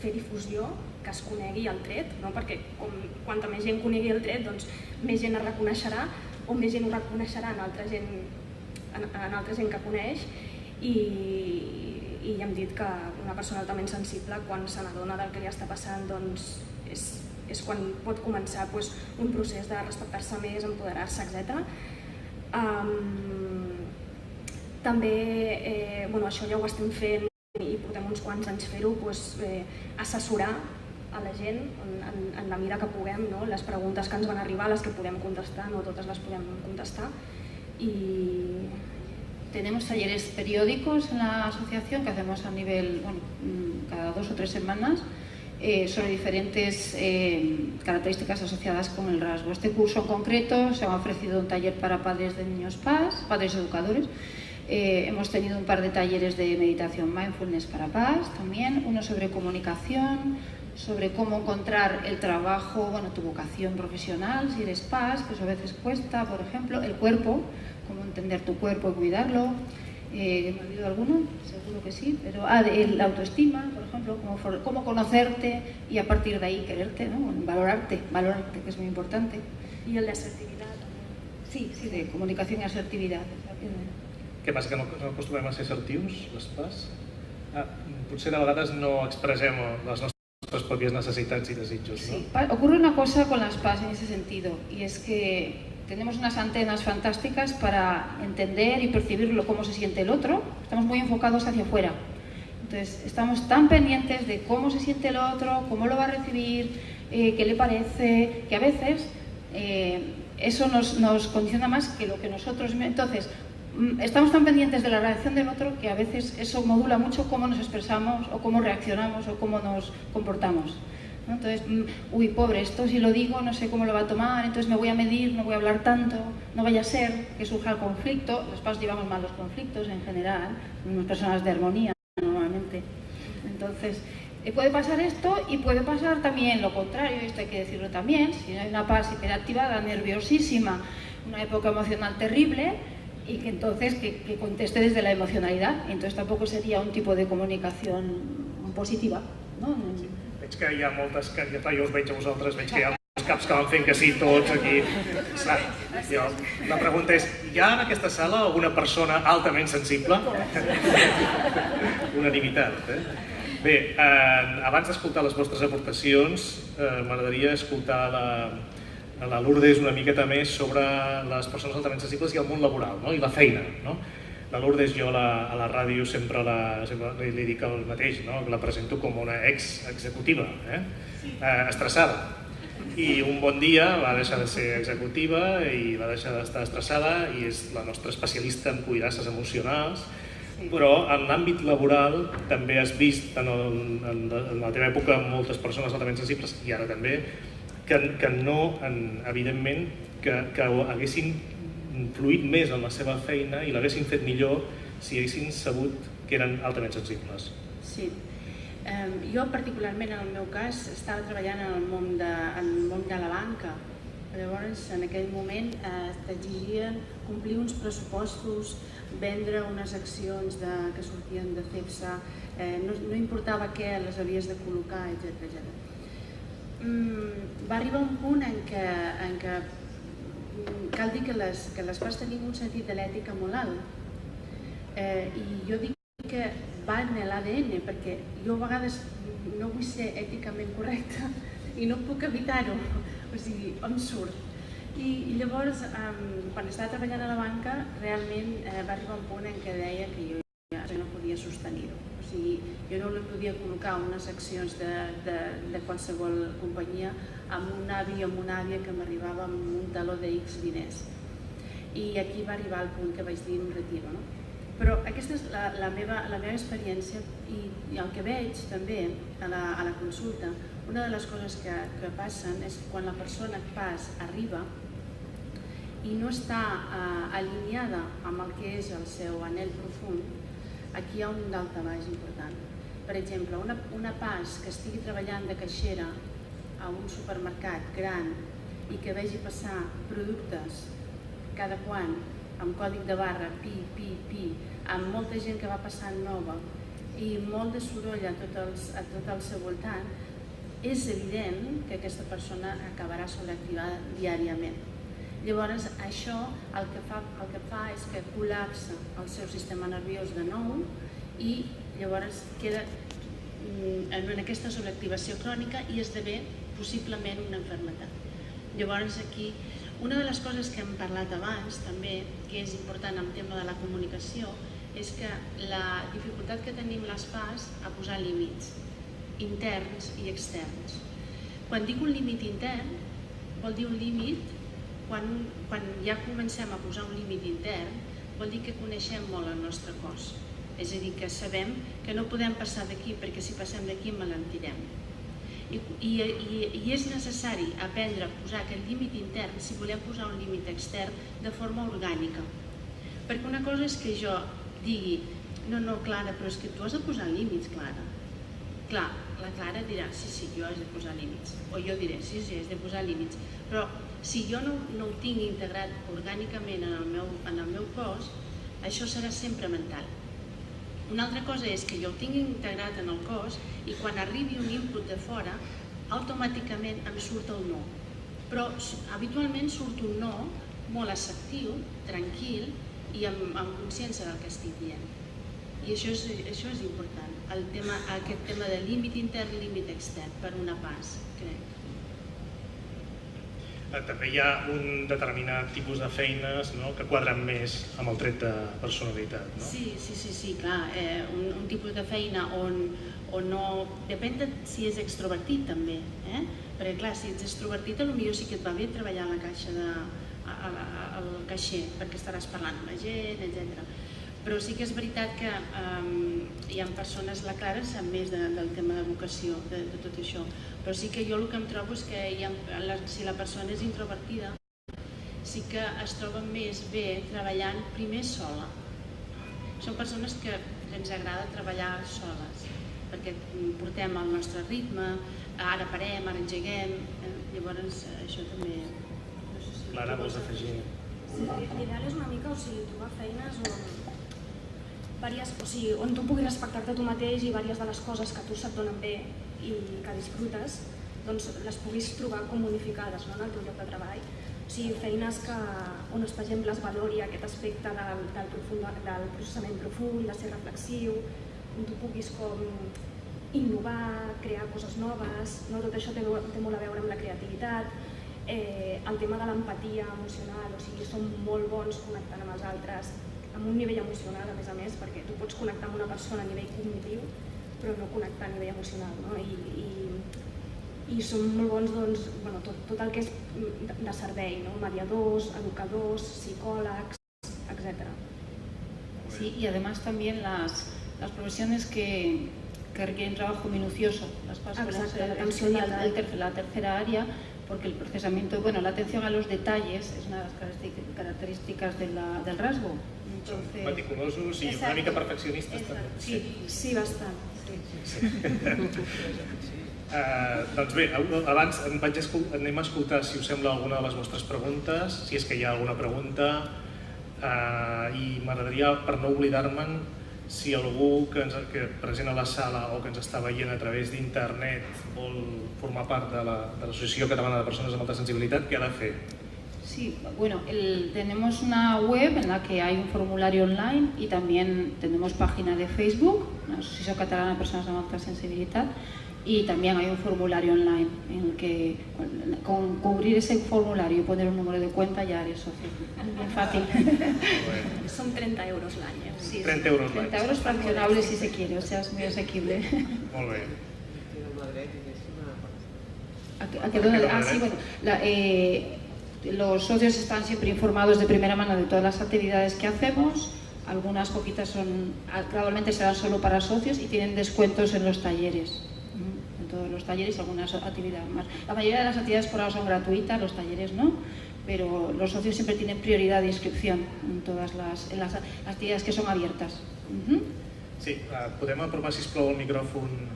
fer difusió, que es conegui el tret, no? Perquè quanta més gent conegui el tret, doncs més gent es reconeixerà o més gent ho reconeixerà en altra gent que coneix, i ja hem dit que una persona altament sensible, quan se n'adona del que li està passant, doncs és quan pot començar un procés de respectar-se més, empoderar-se, etc. També, això ja ho estem fent i portem uns quants anys fer-ho, assessorar a la gent en la mida que puguem, no? Les preguntes que ens van arribar, les que podem contestar, no totes les podem contestar. Y tenemos talleres periódicos en la asociación que hacemos a nivel, cada 2 o 3 semanas, sobre diferentes características asociadas con el rasgo. Este curso en concreto se ha ofrecido un taller para padres de niños PAS, padres educadores. Hemos tenido un par de talleres de meditación mindfulness para PAS también, uno sobre comunicación, sobre cómo encontrar el trabajo, tu vocación profesional, si eres PAS, que eso a veces cuesta, por ejemplo, el cuerpo, cómo entender tu cuerpo y cuidarlo. ¿Me he olvidado alguno? Seguro que sí, pero la autoestima, por ejemplo, cómo conocerte y a partir de ahí quererte, ¿no? Valorarte, que es muy importante. Y el de asertividad. Sí, de comunicación y asertividad. Què passa, que no acostumem a ser assertius, les PAs? Potser de vegades no expressem les nostres pròpies necessitats y desitjos, ¿no? Sí, ocurre una cosa con las PAs en ese sentido, y es que tenemos unas antenas fantásticas para entender y percibir cómo se siente el otro. Estamos muy enfocados hacia afuera. Entonces, estamos tan pendientes de cómo se siente el otro, cómo lo va a recibir, qué le parece, que a veces eso nos condiciona más que lo que nosotros... Entonces, estamos tan pendientes de la reacción del otro que a veces eso modula mucho cómo nos expresamos o cómo reaccionamos o cómo nos comportamos, ¿no? Entonces, uy, pobre, esto si lo digo no sé cómo lo va a tomar, entonces me voy a medir, no voy a hablar tanto, no vaya a ser que surja el conflicto. Los PAs llevamos mal los conflictos en general, somos personas de armonía normalmente. Entonces, puede pasar esto y puede pasar también lo contrario, esto hay que decirlo también. Si hay una PAS hiperactivada, nerviosísima, una época emocional terrible, y que entonces que conteste desde la emocionalidad, entonces tampoco sería un tipo de comunicación positiva, no? Sí. Veig que hi ha moltes que ja jo us veig a vosaltres, veig que hi ha molts caps que van fent que sí, tots aquí. La pregunta és, hi ha en aquesta sala alguna persona altament sensible? Unanimitat, Bé, abans d'escoltar les vostres aportacions, m'agradaria escoltar la Lourdes una miqueta més sobre les persones altament sensibles i el món laboral, no? I la feina, no? La Lourdes jo a la ràdio sempre li dic el mateix, no? La presento com una executiva, estressada. I un bon dia va deixar de ser executiva i va deixar d'estar estressada i és la nostra especialista en cuirasses emocionals, però en l'àmbit laboral també has vist en la teva època moltes persones altament sensibles i ara també que no, evidentment, que haguessin influït més en la seva feina i l'haguessin fet millor si haguessin sabut que eren altament sensibles. Sí. Jo, particularment, en el meu cas, estava treballant en el món de la banca. Llavors, en aquell moment, t'exigien complir uns pressupostos, vendre unes accions que sortien de CEPSA, no importava què les havies de col·locar, etc. Va arribar un punt en què cal dir que les PAs tenim un sentit de l'ètica molt alt. I jo dic que va en l'ADN, perquè jo a vegades no vull ser èticament correcta i no puc evitar-ho, o sigui, em surt. I llavors, quan estava treballant a la banca, realment va arribar un punt en què deia que jo ja no podia sostenir-ho. O sigui, jo no li podia col·locar unes accions de qualsevol companyia amb un avi o amb una àvia que m'arribava amb un taló de X diners. I aquí va arribar el punt que vaig dir em retiro, no? Però aquesta és la meva experiència i el que veig també a la consulta, una de les coses que passen és quan la persona PAS arriba i no està alineada amb el que és el seu anhel profund, aquí hi ha un daltabaix important. Per exemple, una PAS que estigui treballant de caixera a un supermercat gran i que vegi passar productes cada quan amb còdic de barra, pi, amb molta gent que va passant nova i molt de soroll a tot el seu voltant, és evident que aquesta persona acabarà sobreactivada diàriament. Llavors, això el que fa és que col·lapsa el seu sistema nerviós de nou i llavors queda en aquesta sobreactivació crònica i esdevé possiblement una malaltia. Llavors, aquí, una de les coses que hem parlat abans, també, que és important en el tema de la comunicació, és que la dificultat que tenim les PAS a posar límits interns i externs. Quan dic un límit intern, vol dir un límit, quan ja comencem a posar un límit intern, vol dir que coneixem molt el nostre cos. És a dir, que sabem que no podem passar d'aquí perquè si passem d'aquí malentirem. I és necessari aprendre a posar aquest límit intern si volem posar un límit extern de forma orgànica. Perquè una cosa és que jo digui, no, Clara, però és que tu has de posar límits, Clara. Clar, la Clara dirà, sí, jo he de posar límits. O jo diré, sí, he de posar límits. Però si jo no ho tinc integrat orgànicament en el meu cos, això serà sempre mental. Una altra cosa és que jo ho tingui integrat en el cos i quan arribi un input de fora, automàticament em surt el no. Però habitualment surt un no molt assertiu, tranquil i amb consciència del que estic dient. I això és important, aquest tema de límit intern, límit extern, per una pas, crec. També hi ha un determinat tipus de feines que quadren més amb el tret de personalitat, no? Sí, clar. Un tipus de feina on no... Depèn de si és extrovertit, també. Perquè, clar, si ets extrovertit, potser sí que et va bé treballar a la caixa al caixer, perquè estaràs parlant amb la gent, etc. Però sí que és veritat que hi ha persones, la Clara sap més del tema de vocació, de tot això, però sí que jo el que em trobo és que si la persona és introvertida, sí que es troba més bé treballant primer sola. Són persones que ens agrada treballar soles, perquè portem el nostre ritme, ara parem, ara engeguem, llavors això també... Clara, vols afegir? Sí, l'ideal és una mica, trobar feines on tu puguis respectar-te tu mateix i diverses de les coses que a tu se't donen bé i que disfrutes, doncs les puguis trobar com unificades en el teu lloc de treball. O sigui, feines on, per exemple, es valori aquest aspecte del processament profund, de ser reflexiu, on tu puguis com innovar, crear coses noves, tot això té molt a veure amb la creativitat, el tema de l'empatia emocional, o sigui, som molt bons connectant amb els altres, amb un nivell emocional, a més, perquè tu pots connectar amb una persona a nivell cognitiu, però no connectar a nivell emocional, no? I som molt bons, doncs, tot el que és de servei, no? Mediadors, educadors, psicòlegs, etc. Sí, y además también las profesiones que requieren trabajo minucioso, las pastoras, la tercera área, porque el procesamiento, la atención a los detalles es una de las características del rasgo. Entonces, meticulosos i una mica perfeccionistes també. Sí, bastant. Doncs bé, abans anem a escoltar, si us sembla, alguna de les vostres preguntes, si és que hi ha alguna pregunta, i m'agradaria, per no oblidar-me'n, si algú que present a la sala o que ens està veient a través d'internet vol formar part de l'Associació Catalana de Persones amb Alta Sensibilitat, què ha de fer? Sí, tenemos una web en la que hay un formulario online y también tenemos página de Facebook, la Asociación Catalana de Personas con Alta Sensibilidad, y también hay un formulario online en el que con cubrir ese formulario y poner un número de cuenta ya eres socio. Muy fácil. Son 30 euros l'any. Sí, 30 euros l'any. 30 euros fraccionables si se quiere, o sea, es muy asequible. Molt bé. Los socios están siempre informados de primera mano de todas las actividades que hacemos, algunas poquitas gradualmente serán solo para socios y tienen descuentos en los talleres, en todos los talleres, algunas actividades más. La mayoría de las actividades por ahora son gratuitas, los talleres no, pero los socios siempre tienen prioridad de inscripción en todas las actividades que son abiertas. Sí, podem apropar, sisplau, el micròfon.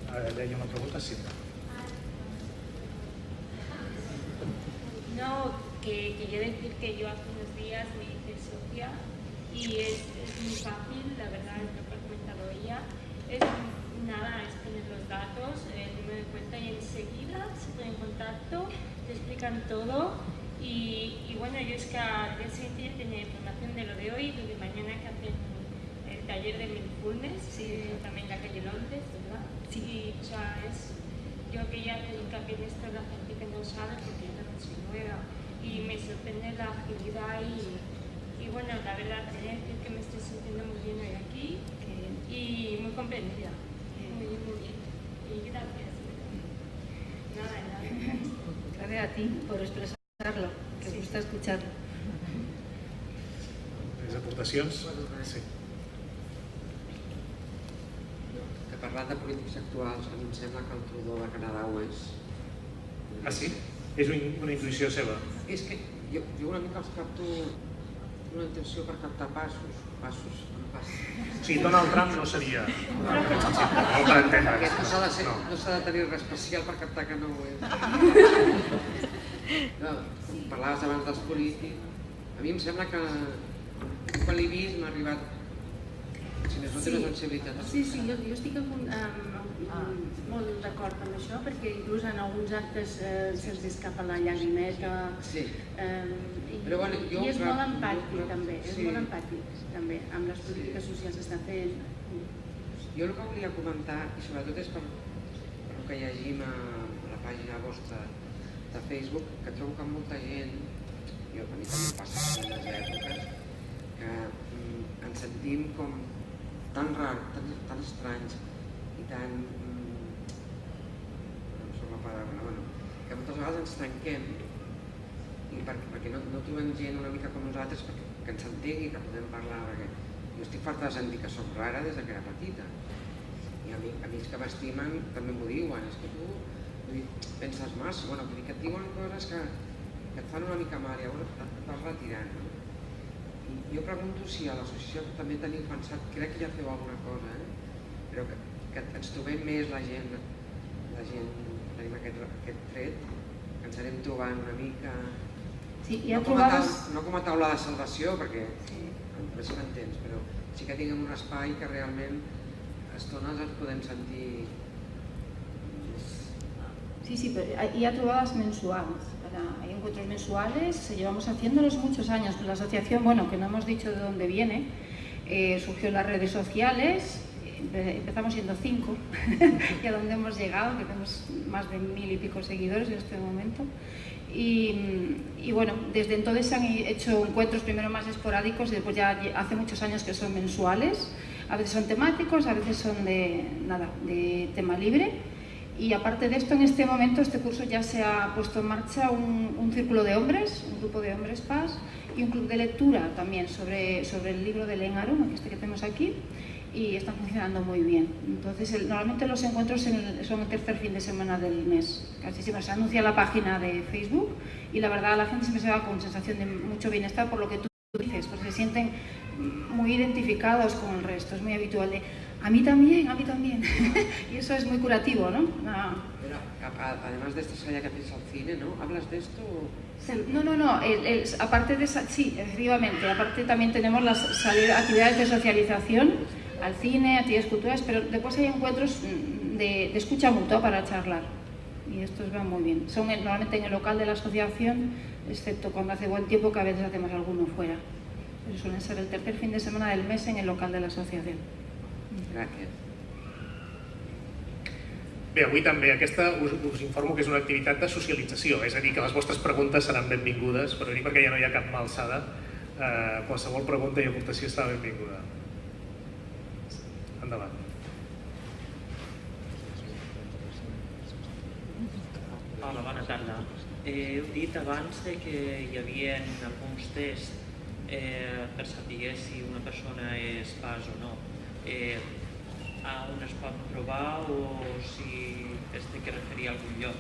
Allà hi ha una pregunta, sí. No, que quería decir que yo hace unos días me hice socia y es muy fácil, la verdad es lo que ha comentado ella. Es poner los datos, el número de cuenta y enseguida se ponen en contacto, te explican todo y bueno, yo es que al día siguiente tenía información de lo de hoy y lo de mañana que hacen el taller de mindfulness, también en la calle Londres, ¿verdad? Sí, o sea, yo quería hacer hincapié en esto de la gente que no sabe porque yo también soy nueva y me sorprende la agilidad y bueno, la verdad, quería decir que me estoy sintiendo muy bien hoy aquí y muy comprendida, muy bien, y gracias. Nada. Gracias a ti por expresarlo, que me gusta escucharlo. Les aportacions? Sí. Parlant de polítics actuals, a mi em sembla que el Trudeau de Canadà ho és. Ah, sí? És una intuïció seva? És que jo una mica els capto una intenció per captar passos. Sí, Donald Trump no seria... No per entendre's. No s'ha de tenir res especial per captar que no ho és. Parlaves abans dels polítics. A mi em sembla que quan l'he vist m'ha arribat Si més no té la sensibilitat. Sí, jo estic molt d'acord amb això, perquè inclús en alguns actes se'ls escapa la llagrimeta. Sí. I és molt empàtic també, amb les polítiques socials que està fent. Jo el que volia comentar, i sobretot és per el que llegim a la pàgina vostra de Facebook, que trobo que molta gent, jo a mi també em passa en les èpoques, que ens sentim com tan rars, tan estranys i tan... no sé la paraula, que moltes vegades ens tanquem i perquè no trobem gent una mica com nosaltres que ens entengui, que podem parlar, perquè jo estic farta de sentir que soc rara des que era petita i amics que m'estimen també m'ho diuen, és que tu penses massa, vull dir que et diuen coses que et fan una mica mal i llavors et vas retirant. Jo pregunto si a l'associació també teniu pensat, crec que ja feu alguna cosa, però que ens trobem més la gent tenim aquest tret, que ens anem trobant una mica... No com a taula de salvació, perquè a veure si m'entens, però sí que tinguem un espai que realment a estones ens podem sentir... Sí, pero hay trovadas mensuales. Hay encuentros mensuales, llevamos haciéndolos muchos años. La asociación, bueno, que no hemos dicho de dónde viene, surgió en las redes sociales, empezamos siendo 5 y a donde hemos llegado, que tenemos más de 1000 y pico seguidores en este momento. Y bueno, desde entonces se han hecho encuentros primero más esporádicos y después ya hace muchos años que son mensuales. A veces son temáticos, a veces son de tema libre. Y aparte de esto, en este momento, este curso ya se ha puesto en marcha un círculo de hombres, un grupo de hombres PAS y un club de lectura también sobre el libro de Len Aron, este que tenemos aquí, y están funcionando muy bien. Entonces, normalmente los encuentros son el tercer fin de semana del mes. Casi siempre se anuncia en la página de Facebook y la verdad la gente siempre se va con sensación de mucho bienestar por lo que tú dices, porque se sienten muy identificados con el resto, es muy habitual de a mí también, y eso es muy curativo, ¿no? Pero además de esta salida que haces al cine, ¿no? ¿Hablas de esto? No, aparte de esa, sí, efectivamente, aparte también tenemos las actividades de socialización al cine, actividades culturales, pero después hay encuentros de escucha mutua para charlar y estos van muy bien. Son normalmente en el local de la asociación, excepto cuando hace buen tiempo que a veces hacemos alguno fuera. Pero suelen ser el tercer fin de semana del mes en el local de la asociación. Gràcies. Bé, avui també aquesta us informo que és una activitat de socialització, és a dir, que les vostres preguntes seran benvingudes, però perquè ja no hi ha cap mà alçada, qualsevol pregunta i aportació serà benvinguda. Endavant. Hola, bona tarda. Heu dit abans que hi havia alguns tests per saber si una persona és PAS o no. On es pot trobar o si es té que referir a algun lloc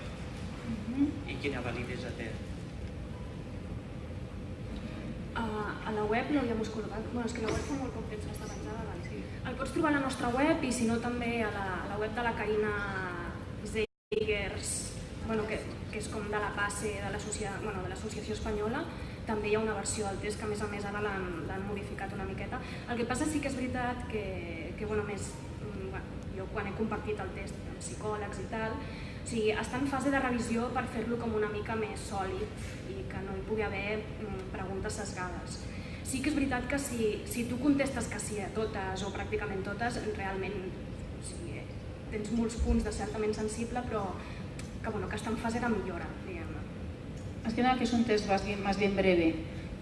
i quina validesa té? A la web no l'havíem col·locat, és que la web fa molt poc temps que està penjada. El pots trobar a la nostra web i si no també a la web de la Carina Zegers, que és com de la base de l'associació espanyola, també hi ha una versió del test que a més ara l'han modificat una miqueta. El que passa sí que és veritat que jo quan he compartit el test amb psicòlegs i tal, està en fase de revisió per fer-lo com una mica més sòlid i que no hi pugui haver preguntes sesgades. Sí que és veritat que si tu contestes que sí a totes o pràcticament totes, realment tens molts punts de certament sensible, però que està en fase de millora, diguem-ne. Más que nada que es un test más bien breve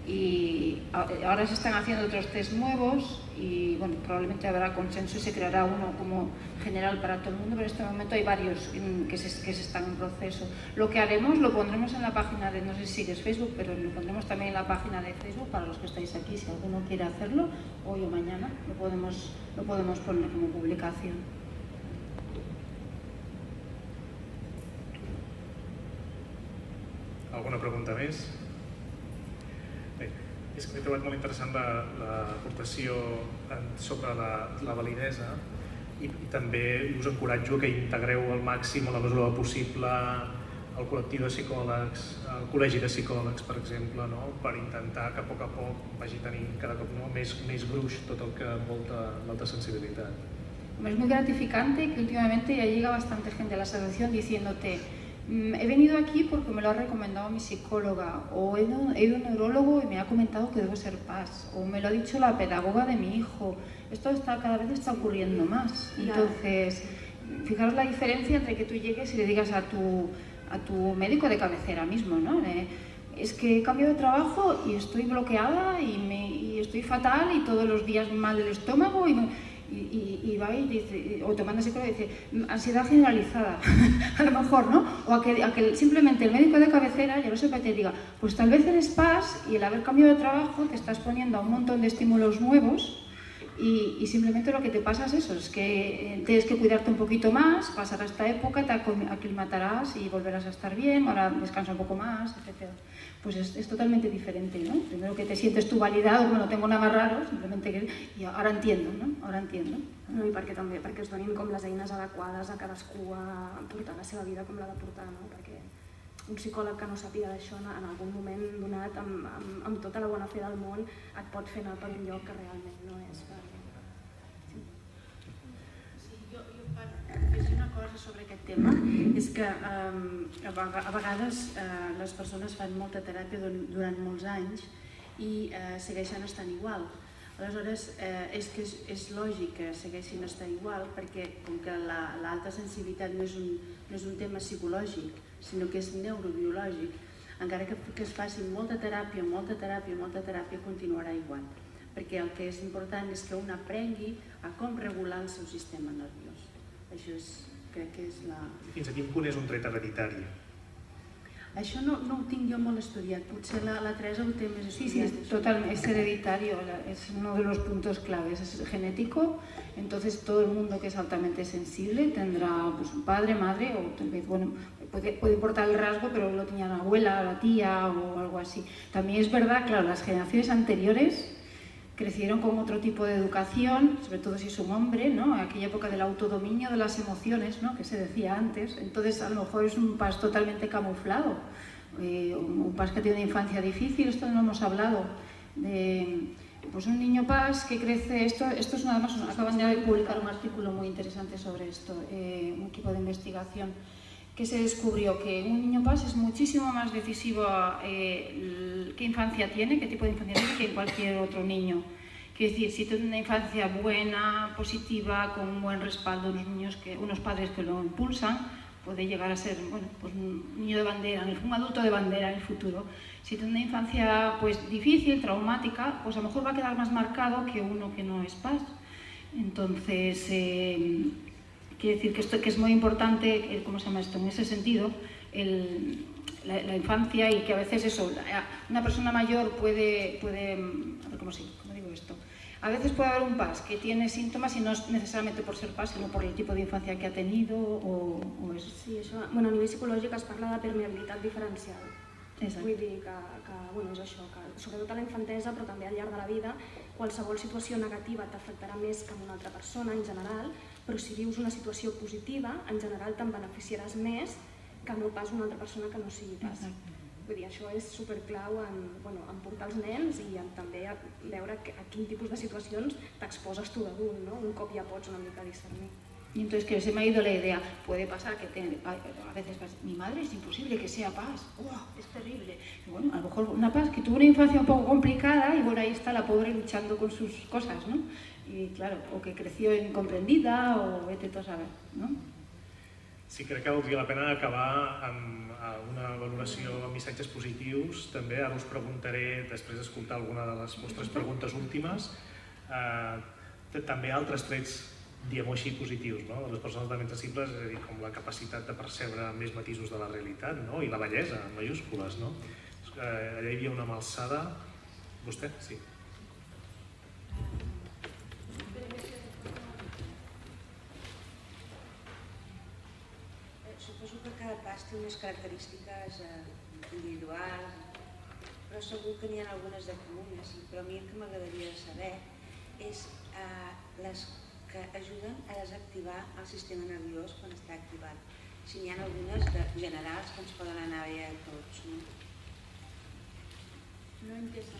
y ahora se están haciendo otros test nuevos y bueno, probablemente habrá consenso y se creará uno como general para todo el mundo, pero en este momento hay varios que se están en proceso. Lo que haremos lo pondremos en la página de, no sé si sigues Facebook, pero lo pondremos también en la página de Facebook para los que estáis aquí, si alguno quiere hacerlo, hoy o mañana lo podemos poner como publicación. Alguna pregunta més? Bé, és que m'he trobat molt interessant l'aportació sobre la validesa i també us encoratjo que integreu al màxim a la mesura possible el col·lectiu de psicòlegs, el col·legi de psicòlegs, per exemple, per intentar que a poc vagi tenint cada cop més gruix tot el que envolta l'alta sensibilitat. Es muy gratificante que últimamente ya llega bastante gente a la asociación diciéndote he venido aquí porque me lo ha recomendado mi psicóloga, o he ido a un neurólogo y me ha comentado que debo ser PAS, o me lo ha dicho la pedagoga de mi hijo. Esto cada vez está ocurriendo más. Entonces, fijaros la diferencia entre que tú llegues y le digas a tu médico de cabecera mismo, ¿no? Es que he cambiado de trabajo y estoy bloqueada y estoy fatal y todos los días me mal el estómago y va y dice, o te manda psicólogo y dice, ansiedad generalizada, a lo mejor, ¿no? O a que simplemente el médico de cabecera, ya lo sepa, te diga, pues tal vez eres PAS y el haber cambiado de trabajo te estás poniendo a un montón de estímulos nuevos y simplemente lo que te pasa es eso, es que tienes que cuidarte un poquito más, pasará esta época, te aclimatarás y volverás a estar bien, ahora descansa un poco más, etc. Pues es totalmente diferente, ¿no? Primero que te sientes tú validado, bueno, no tengo nada más raro, simplemente que... I ara entiendo, no? Ara entiendo. No, i perquè també, perquè es donin com les eines adequades a cadascú a portar la seva vida com l'ha de portar, no? Perquè un psicòleg que no sàpiga d'això en algun moment donat, amb tota la bona fe del món, et pot fer anar per un lloc que realment no és per... Afegir una cosa sobre aquest tema és que a vegades les persones fan molta teràpia durant molts anys i segueixen estant igual. Aleshores, és lògic que segueixin estant igual perquè com que l'alta sensibilitat no és un tema psicològic, sinó que és neurobiològic, encara que es faci molta teràpia, continuarà igual. Perquè el que és important és que un aprengui a com regular el seu sistema nerviós. Això crec que és la... Fins a quin punt és un tret hereditari? Això no ho tinc jo molt estudiat, potser la Teresa ho té més estudiat. Sí, totalmente, es hereditario, es uno de los puntos claves, es genético, entonces todo el mundo que es altamente sensible tendrá pues, un padre, madre, o tal vez, bueno, puede importar el rasgo, pero lo tenía la abuela, la tía o algo así. También es verdad, claro, las generaciones anteriores crecieron con otro tipo de educación, sobre todo si es un hombre, ¿no? Aquella época del autodominio de las emociones, ¿no? Que se decía antes, entonces a lo mejor es un PAS totalmente camuflado, un PAS que tiene una infancia difícil, esto no hemos hablado, pues un niño PAS que crece, esto es nada más, acaban de publicar un artículo muy interesante sobre esto, un equipo de investigación, que se descubrió que un niño PAS es muchísimo más decisivo qué infancia tiene, qué tipo de infancia tiene que cualquier otro niño. Quiere decir, si tiene una infancia buena, positiva, con un buen respaldo, unos padres que lo impulsan, puede llegar a ser pues un niño de bandera, un adulto de bandera en el futuro. Si tiene una infancia pues, difícil, traumática, pues a lo mejor va a quedar más marcado que uno que no es PAS. Entonces, quiere decir que es muy importante, ¿cómo se llama esto? En ese sentido, la infancia y que a veces eso, una persona mayor puede a ver, ¿cómo digo esto? A veces puede haber un PAS que tiene síntomas y no es necesariamente por ser PAS, sino por el tipo de infancia que ha tenido o eso. Sí, això, bueno, a nivell psicològic es parla de permeabilitat diferencial. Exacte. Vull dir que bueno, és això, que sobretot a la infantesa, però també al llarg de la vida, qualsevol situació negativa t'afectarà més que a una altra persona en general, però si vius una situació positiva, en general te'n beneficiaràs més que no pas una altra persona que no sigui PAS. Vull dir, això és superclau en portar els nens i també a veure a quin tipus de situacions t'exposes tu d'adult, no? Un cop ja pots una mica discernir. Y entonces que se me ha ido la idea, puede pasar que a veces mi madre es imposible que sea PAS, es terrible. Y bueno, a lo mejor una PAS que tuvo una infancia un poco complicada y bueno, ahí está la pobre luchando con sus cosas, ¿no? Y claro, o que creció incomprendida o vete tú a saber, ¿no? Sí, crec que valdria la pena acabar amb una valoració amb missatges positius. També ara us preguntaré, després d'escoltar alguna de les vostres preguntes últimes, també altres trets, diguem-ho així, positius, no? De les persones altament sensibles, és a dir, com la capacitat de percebre més matisos de la realitat, no? I la bellesa, en majúscules, no? Allà hi havia una mà alçada. Vostè? Sí. Suposo que cada PAS té unes característiques individuals, però segur que n'hi ha algunes de comunes, però a mi el que m'agradaria saber és les que ajuden a desactivar el sistema nerviós quan està activat. si n'hi ha algunes generals que ens poden anar bé a tots. No entiendo.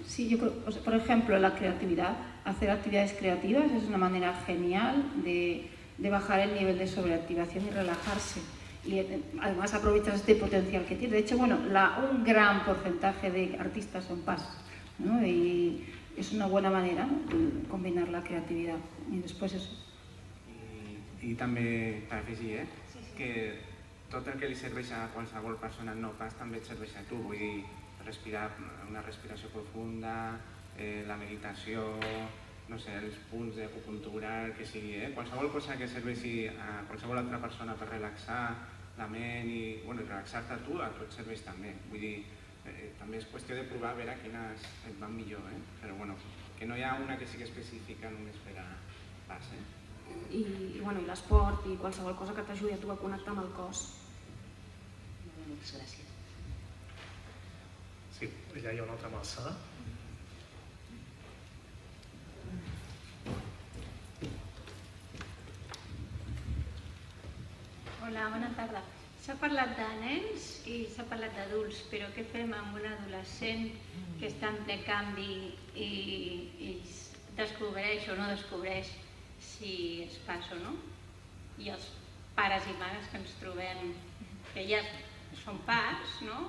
Sí, yo creo, por ejemplo, la creatividad, hacer actividades creativas es una manera genial de bajar el nivel de sobreactivación y relajarse. Y además aprovechas este potencial que tiene. De hecho, bueno, un gran porcentaje de artistas son PAS, ¿no? Y es una buena manera, ¿no?, de combinar la creatividad. Y después eso. I també, per afegir, que tot el que li serveix a qualsevol persona no PAS també et serveix a tu. Vull dir, respirar, una respiració profunda, la meditació, no sé, els punts d'acupuntura, el que sigui, qualsevol cosa que serveixi a qualsevol altra persona per relaxar la ment i relaxar-te a tu et serveix també. Vull dir, també és qüestió de provar a veure quines et van millor, però bueno, que no hi ha una que sigui específica només per a PAS. I l'esport i qualsevol cosa que t'ajudi a tu a connectar amb el cos. Moltes gràcies. Sí, allà hi ha una altra mà alçada. Hola, bona tarda. S'ha parlat de nens i s'ha parlat d'adults, però què fem amb un adolescent que està en ple canvi i descobreix o no descobreix si és PAS o no? I els pares i mares que ens trobem, que ja són PAS, no?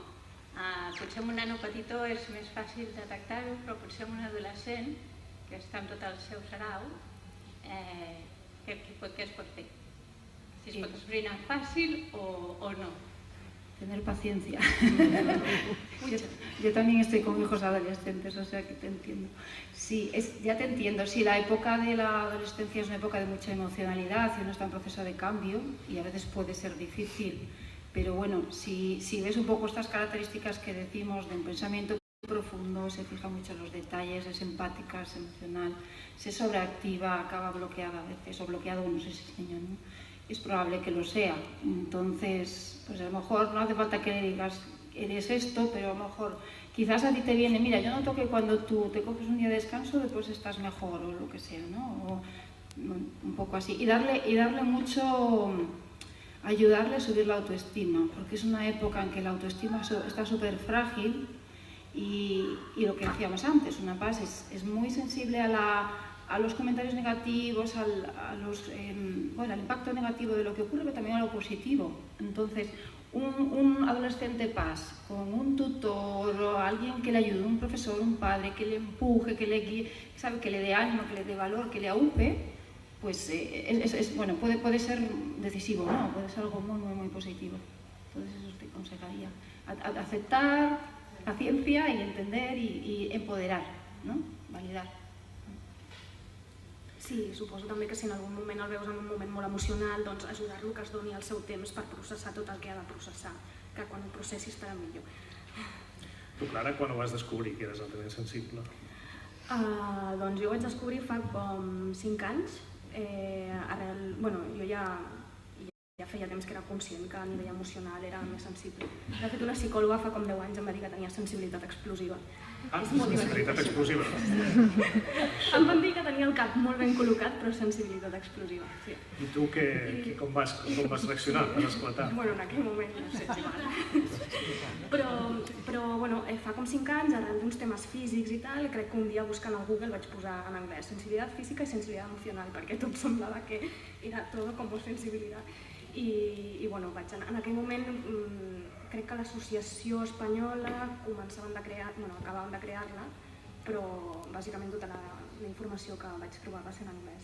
Potser amb un nano petitó és més fàcil detectar-ho, però potser amb un adolescent que està amb tot el seu sarau, què es pot fer? Si es pot esbrinar fácil o no. Tener paciencia. Yo también estoy con hijos adolescentes, o sea que te entiendo. Sí, ya te entiendo. Sí, la época de la adolescencia es una época de mucha emocionalidad y uno está en proceso de cambio y a veces puede ser difícil. Pero bueno, si ves un poco estas características que decimos de un pensamiento profundo, se fija mucho en los detalles, es empática, es emocional, se sobreactiva, acaba bloqueada a veces, o bloqueado, no sé si es niño, ¿no? Es probable que lo sea. Entonces, pues a lo mejor no hace falta que le digas eres esto, pero a lo mejor quizás a ti te viene, mira, yo noto que cuando tú te coges un día de descanso después estás mejor o lo que sea, ¿no? O un poco así. Y darle mucho, ayudarle a subir la autoestima, porque es una época en que la autoestima está súper frágil y lo que decíamos antes, una PAS es muy sensible a los comentarios negativos, al impacto negativo de lo que ocurre, pero también a lo positivo. Entonces, un adolescente PAS con un tutor o alguien que le ayude, un profesor, un padre, que le empuje, que le guíe, que le dé ánimo, que le dé valor, que le aupe, pues bueno, puede ser decisivo, ¿no? Puede ser algo muy, muy, muy positivo. Entonces eso te aconsejaría. Aceptar, paciencia y entender y empoderar, ¿no? Validar. Sí, suposo també que si en algun moment el veus en un moment molt emocional, doncs ajudar-lo que es doni el seu temps per processar tot el que ha de processar, que quan ho processi estarà millor. Tu, Clara, quan ho vas descobrir que eres altament sensible? Doncs jo ho vaig descobrir fa com 5 anys. Jo ja feia temps que era conscient que a nivell emocional era més sensible. De fet, una psicòloga fa com 10 anys em va dir que tenia sensibilitat explosiva. Sensibilitat explosiva. Em van dir que tenia el cap molt ben col·locat, però sensibilitat explosiva. Sí. I tu com vas reaccionar? Vas esclatar? Bueno, en aquell moment no sé si va. Però fa com 5 anys, arran d'uns temes físics i tal, crec que un dia buscant al Google vaig posar en anglès sensibilitat física i sensibilitat emocional, perquè tot semblava que era tot com sensibilitat. I en aquell moment crec que l'associació espanyola acabaven de crear-la, però bàsicament tota la informació que vaig trobar va ser en anglès.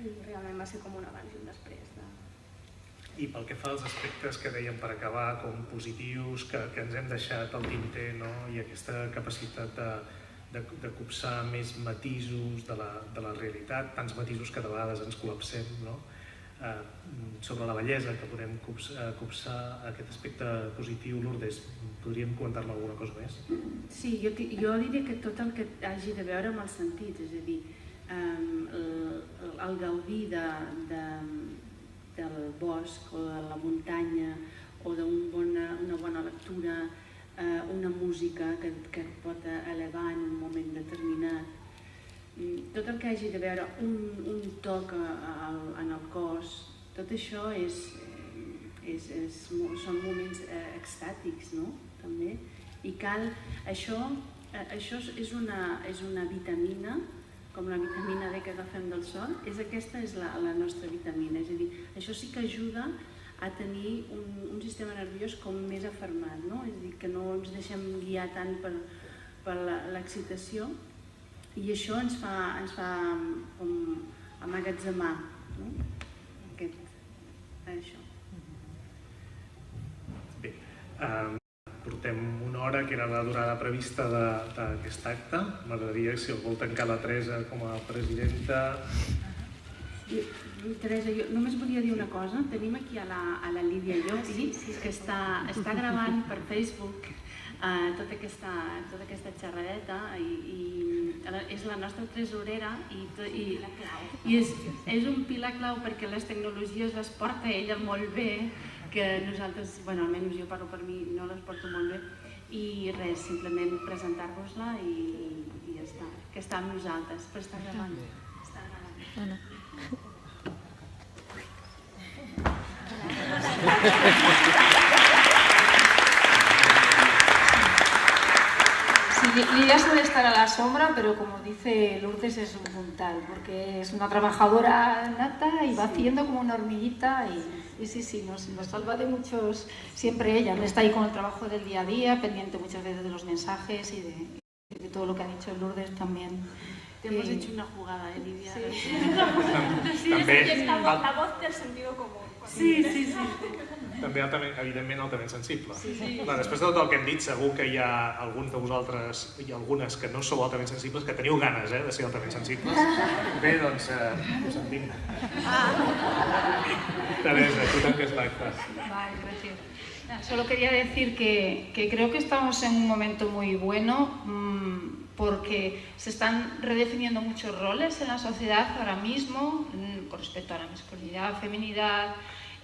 I realment va ser com un abans i un després. I pel que fa als aspectes que dèiem per acabar, com positius, que ens hem deixat al tinter, i aquesta capacitat de copsar més matisos de la realitat, tants matisos que de vegades ens col·lapsem, sobre la bellesa, que podem copsar aquest aspecte positiu. Lourdes, podríem comentar-ne alguna cosa més? Sí, jo diria que tot el que hagi de veure amb el sentit, és a dir, el gaudir del bosc o de la muntanya o d'una bona lectura, una música que et pot elevar en un moment determinat. Tot el que hagi de veure un toc en el cos, tot això són moments extàtics, no? També. I cal... Això és una vitamina, com la vitamina D que agafem del sol, aquesta és la nostra vitamina. És a dir, això sí que ajuda a tenir un sistema nerviós com més afermat, no? És a dir, que no ens deixem guiar tant per l'excitació, i això ens fa com emmagatzemar, no? Això. Bé, portem una hora, que era la durada prevista d'aquest acte. M'agradaria, si el vol tancar la Teresa com a presidenta. Teresa, jo només volia dir una cosa. Tenim aquí a la Lídia Llopi, que està gravant per Facebook tota aquesta xerradeta, i és la nostra tresorera, i és un pilar clau perquè les tecnologies les porta ella molt bé, que nosaltres, almenys jo parlo per mi, no les porto molt bé, i res, simplement presentar-vos-la i ja està, que està amb nosaltres, però està gravant. Sí, Lidia suele estar a la sombra, pero como dice Lourdes, es un puntal, porque es una trabajadora nata y va haciendo como una hormiguita y sí, nos salva de muchos, siempre ella, está ahí con el trabajo del día a día, pendiente muchas veces de los mensajes y de todo lo que ha dicho Lourdes también. Te hemos hecho una jugada, Lidia. Sí, és la voz del sentido común. Sí. També, evidentment, altament sensible. Després de tot el que hem dit, segur que hi ha alguns de vosaltres i algunes que no sou altament sensibles, que teniu ganes de ser altament sensibles. Bé, doncs, ho sentim. Teresa, tu tanques l'acte. Vale, gracias. Solo quería decir que creo que estamos en un momento muy bueno, porque se están redefiniendo muchos roles en la sociedad ahora mismo con respecto a la masculinidad, feminidad.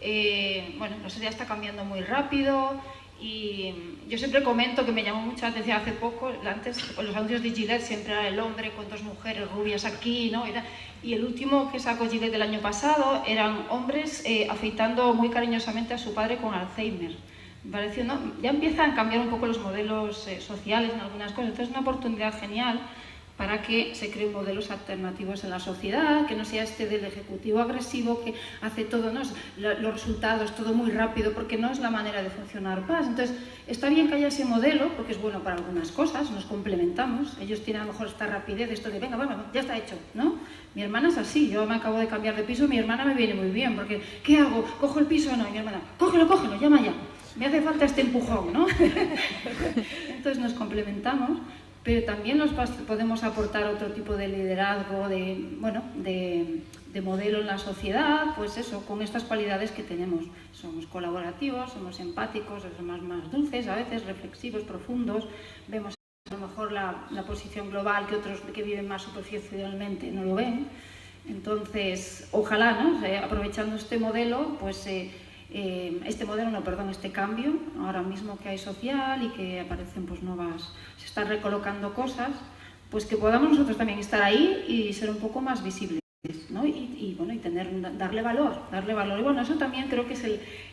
La sociedad está cambiando muy rápido y yo siempre comento que me llamó mucho la atención hace poco, antes con los anuncios de Gillette siempre era el hombre con dos mujeres rubias aquí, ¿no? Y el último que sacó Gillette del año pasado eran hombres afeitando muy cariñosamente a su padre con Alzheimer. Me pareció, ¿no? Ya empiezan a cambiar un poco los modelos sociales en algunas cosas, entonces es una oportunidad genial para que se creen modelos alternativos en la sociedad, que no sea este del ejecutivo agresivo que hace todo, ¿no? Los resultados, todo muy rápido, porque no es la manera de funcionar más. Entonces, está bien que haya ese modelo, porque es bueno para algunas cosas, nos complementamos, ellos tienen a lo mejor esta rapidez, esto de venga, bueno, ya está hecho, ¿no? Mi hermana es así, yo me acabo de cambiar de piso, mi hermana me viene muy bien, porque ¿qué hago? ¿Cojo el piso o no? Y mi hermana, cógelo, llama ya, me hace falta este empujón, ¿no? Entonces nos complementamos. Pero también nos podemos aportar otro tipo de liderazgo, de modelo en la sociedad, pues eso, con estas cualidades que tenemos. Somos colaborativos, somos empáticos, somos más dulces, a veces reflexivos, profundos, vemos a lo mejor la posición global que otros que viven más superficialmente no lo ven. Entonces, ojalá, ¿no? Aprovechando este modelo, pues este cambio ahora mismo que hay social y que aparecen pues se están recolocando cosas, pues que podamos nosotros también estar ahí y ser un poco más visibles, ¿no? Y darle valor. Y bueno, eso también creo que es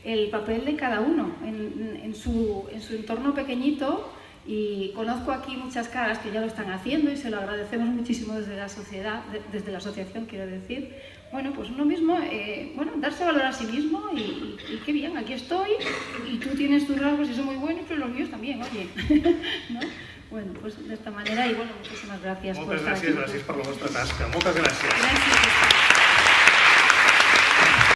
el papel de cada uno en su entorno pequeñito, y conozco aquí muchas caras que ya lo están haciendo y se lo agradecemos muchísimo desde la sociedad, desde la asociación, quiero decir. Bueno, pues uno mismo, darse valor a sí mismo y qué bien, aquí estoy y tú tienes tus rasgos y son muy buenos, pero los míos también, oye, ¿no? Bueno, pues de esta manera, y bueno, muchísimas gracias. Moltes gràcies per la vostra tasca. Moltes gràcies. Gràcies.